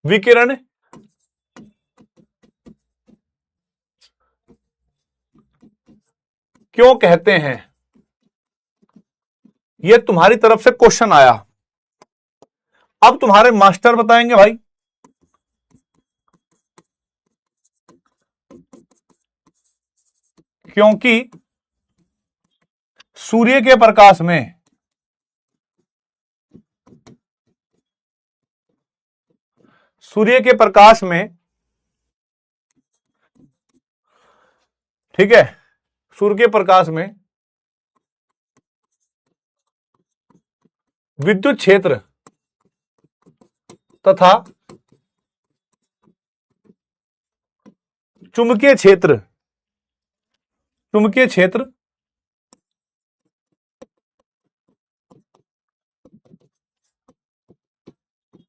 [SPEAKER 1] विकिरण क्यों कहते हैं, यह तुम्हारी तरफ से क्वेश्चन आया। अब तुम्हारे मास्टर बताएंगे भाई, क्योंकि सूर्य के प्रकाश में ठीक है, सूर्य के प्रकाश में विद्युत क्षेत्र तथा चुंबकीय क्षेत्र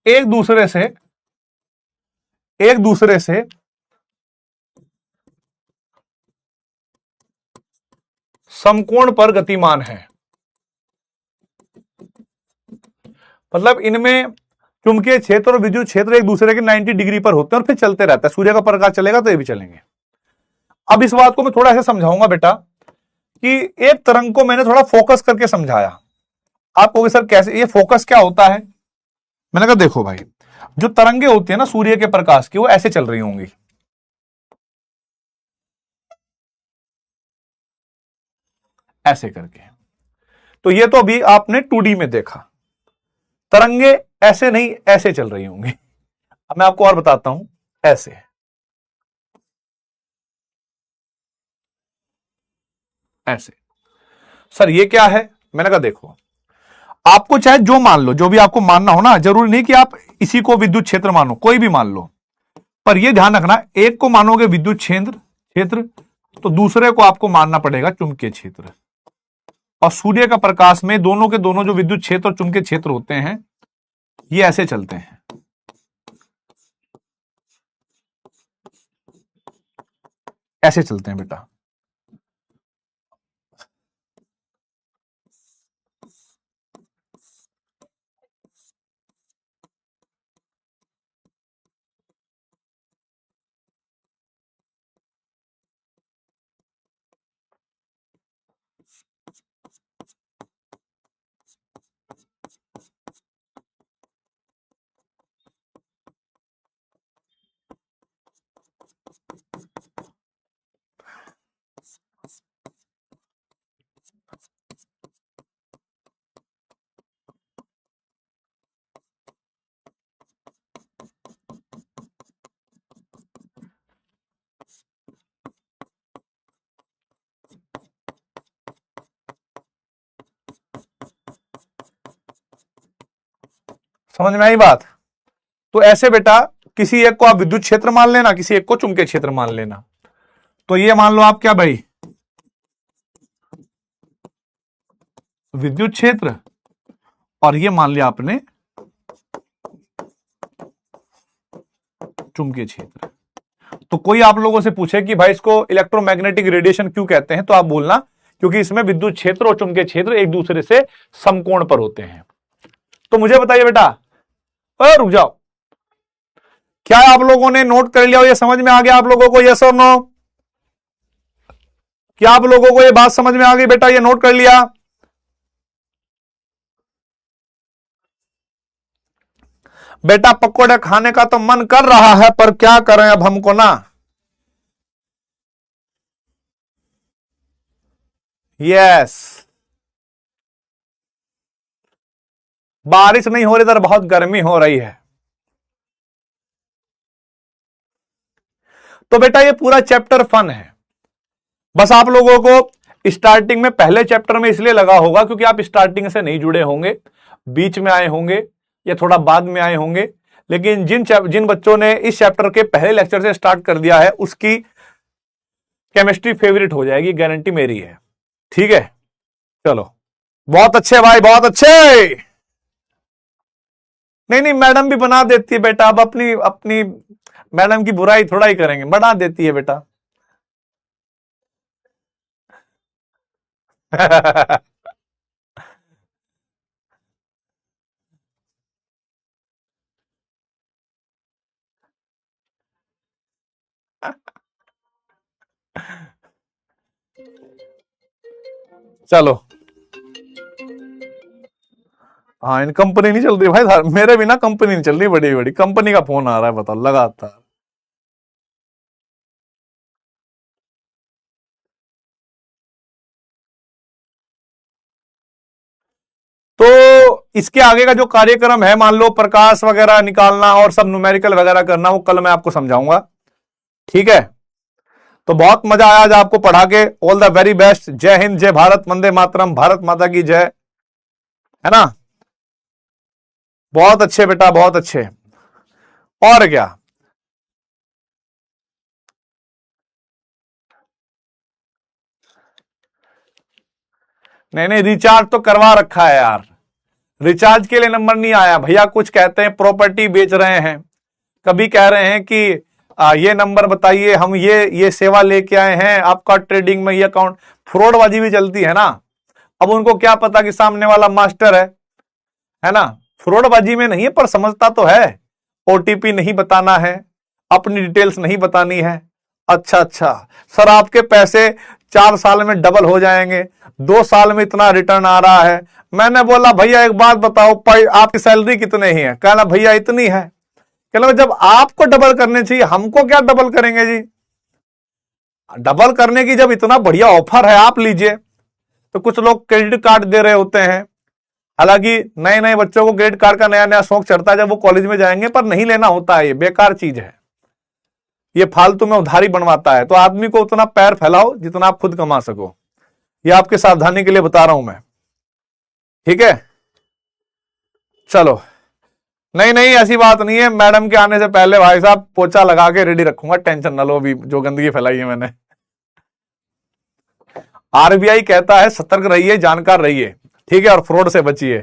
[SPEAKER 1] एक दूसरे से समकोण पर गतिमान है। मतलब इनमें चुंबकीय क्षेत्र और विद्युत क्षेत्र एक दूसरे के 90 डिग्री पर होते हैं और फिर चलते रहता है। सूर्य का प्रकाश चलेगा तो ये भी चलेंगे। अब इस बात को मैं थोड़ा ऐसे समझाऊंगा बेटा कि एक तरंग को मैंने थोड़ा फोकस करके समझाया। आप कहोगे सर कैसे, ये फोकस क्या होता है? मैंने कहा देखो भाई, जो तरंगे होती है ना सूर्य के प्रकाश की, वो ऐसे चल रही होंगी, ऐसे करके। तो ये तो अभी आपने 2D में देखा, तरंगे ऐसे नहीं ऐसे चल रही होंगी। अब मैं आपको और बताता हूं, ऐसे ऐसे। सर ये क्या है? मैंने कहा देखो, आपको चाहे जो मान लो, जो भी आपको मानना हो ना, जरूरी नहीं कि आप इसी को विद्युत क्षेत्र मानो, कोई भी मान लो, पर यह ध्यान रखना, एक को मानोगे विद्युत क्षेत्र तो दूसरे को आपको मानना पड़ेगा चुंबकीय क्षेत्र। और सूर्य का प्रकाश में दोनों के दोनों जो विद्युत क्षेत्र और चुंबकीय क्षेत्र होते हैं, ये ऐसे चलते हैं, ऐसे चलते हैं बेटा। समझ में आई बात? तो ऐसे बेटा, किसी एक को आप विद्युत क्षेत्र मान लेना, किसी एक को चुंबकीय क्षेत्र मान लेना। तो ये मान लो आप क्या भाई, विद्युत क्षेत्र, और ये मान लिया आपने चुंबकीय क्षेत्र। तो कोई आप लोगों से पूछे कि भाई इसको इलेक्ट्रोमैग्नेटिक रेडिएशन क्यों कहते हैं, तो आप बोलना क्योंकि इसमें विद्युत क्षेत्र और चुंबकीय क्षेत्र एक दूसरे से समकोण पर होते हैं। तो मुझे बताइए बेटा, रुक जाओ, क्या आप लोगों ने नोट कर लिया, ये समझ में आ गया आप लोगों को? यस और नो? क्या आप लोगों को ये बात समझ में आ गई बेटा? ये नोट कर लिया? बेटा पकोड़े खाने का तो मन कर रहा है, पर क्या करें अब हमको ना। यस, बारिश नहीं हो रही, इधर बहुत गर्मी हो रही है। तो बेटा ये पूरा चैप्टर फन है। बस आप लोगों को स्टार्टिंग में, पहले चैप्टर में इसलिए लगा होगा क्योंकि आप स्टार्टिंग से नहीं जुड़े होंगे, बीच में आए होंगे या थोड़ा बाद में आए होंगे। लेकिन जिन बच्चों ने इस चैप्टर के पहले लेक्चर से स्टार्ट कर दिया है, उसकी केमिस्ट्री फेवरेट हो जाएगी, गारंटी मेरी है। ठीक है, चलो, बहुत अच्छे भाई, बहुत अच्छे। नहीं नहीं, मैडम भी बना देती है बेटा, अब अपनी अपनी मैडम की बुराई थोड़ा ही करेंगे, बना देती है बेटा। चलो, हाँ, इन कंपनी नहीं चल रही भाई, मेरे भी ना कंपनी नहीं चल रही, बड़ी बड़ी कंपनी का फोन आ रहा है, बताओ, लगातार। तो इसके आगे का जो कार्यक्रम है, मान लो प्रकाश वगैरह निकालना और सब न्यूमेरिकल वगैरह करना, वो कल मैं आपको समझाऊंगा। ठीक है, तो बहुत मजा आया आज आपको पढ़ा के। All the very best. जय हिंद, जय भारत, वंदे मातरम, भारत माता की जय। है ना? बहुत अच्छे बेटा, बहुत अच्छे। और क्या, नहीं नहीं, रिचार्ज तो करवा रखा है यार, रिचार्ज के लिए नंबर नहीं आया भैया। कुछ कहते हैं प्रॉपर्टी बेच रहे हैं, कभी कह रहे हैं कि ये नंबर बताइए, हम ये सेवा लेके आए हैं, आपका ट्रेडिंग में ये अकाउंट। फ्रॉडबाजी भी चलती है ना। अब उनको क्या पता कि सामने वाला मास्टर है ना। फ्रॉडबाजी में नहीं है, पर समझता तो है। ओटीपी नहीं बताना है, अपनी डिटेल्स नहीं बतानी है। अच्छा सर, आपके पैसे 4 साल में डबल हो जाएंगे, 2 साल में इतना रिटर्न आ रहा है। मैंने बोला भैया एक बात बताओ, आपकी सैलरी कितने ही है? कहना भैया इतनी है। कहना जब आपको डबल करने चाहिए, हमको क्या डबल करेंगे जी? डबल करने की जब इतना बढ़िया ऑफर है, आप लीजिए। तो कुछ लोग क्रेडिट कार्ड दे रहे होते हैं। हालांकि नए नए बच्चों को क्रेडिट कार्ड का नया नया शौक चढ़ता है जब वो कॉलेज में जाएंगे, पर नहीं लेना होता है, ये बेकार चीज है, ये फालतू में उधारी बनवाता है। तो आदमी को उतना पैर फैलाओ जितना आप खुद कमा सको। ये आपके सावधानी के लिए बता रहा हूं मैं, ठीक है। चलो, नहीं ऐसी बात नहीं है। मैडम के आने से पहले भाई साहब पोछा लगा के रेडी रखूंगा, टेंशन ना लो। अभी जो गंदगी फैलाई है मैंने। आरबीआई कहता है सतर्क रहिए, जानकार रहिए, ठीक है, और फ्रॉड से बचिए।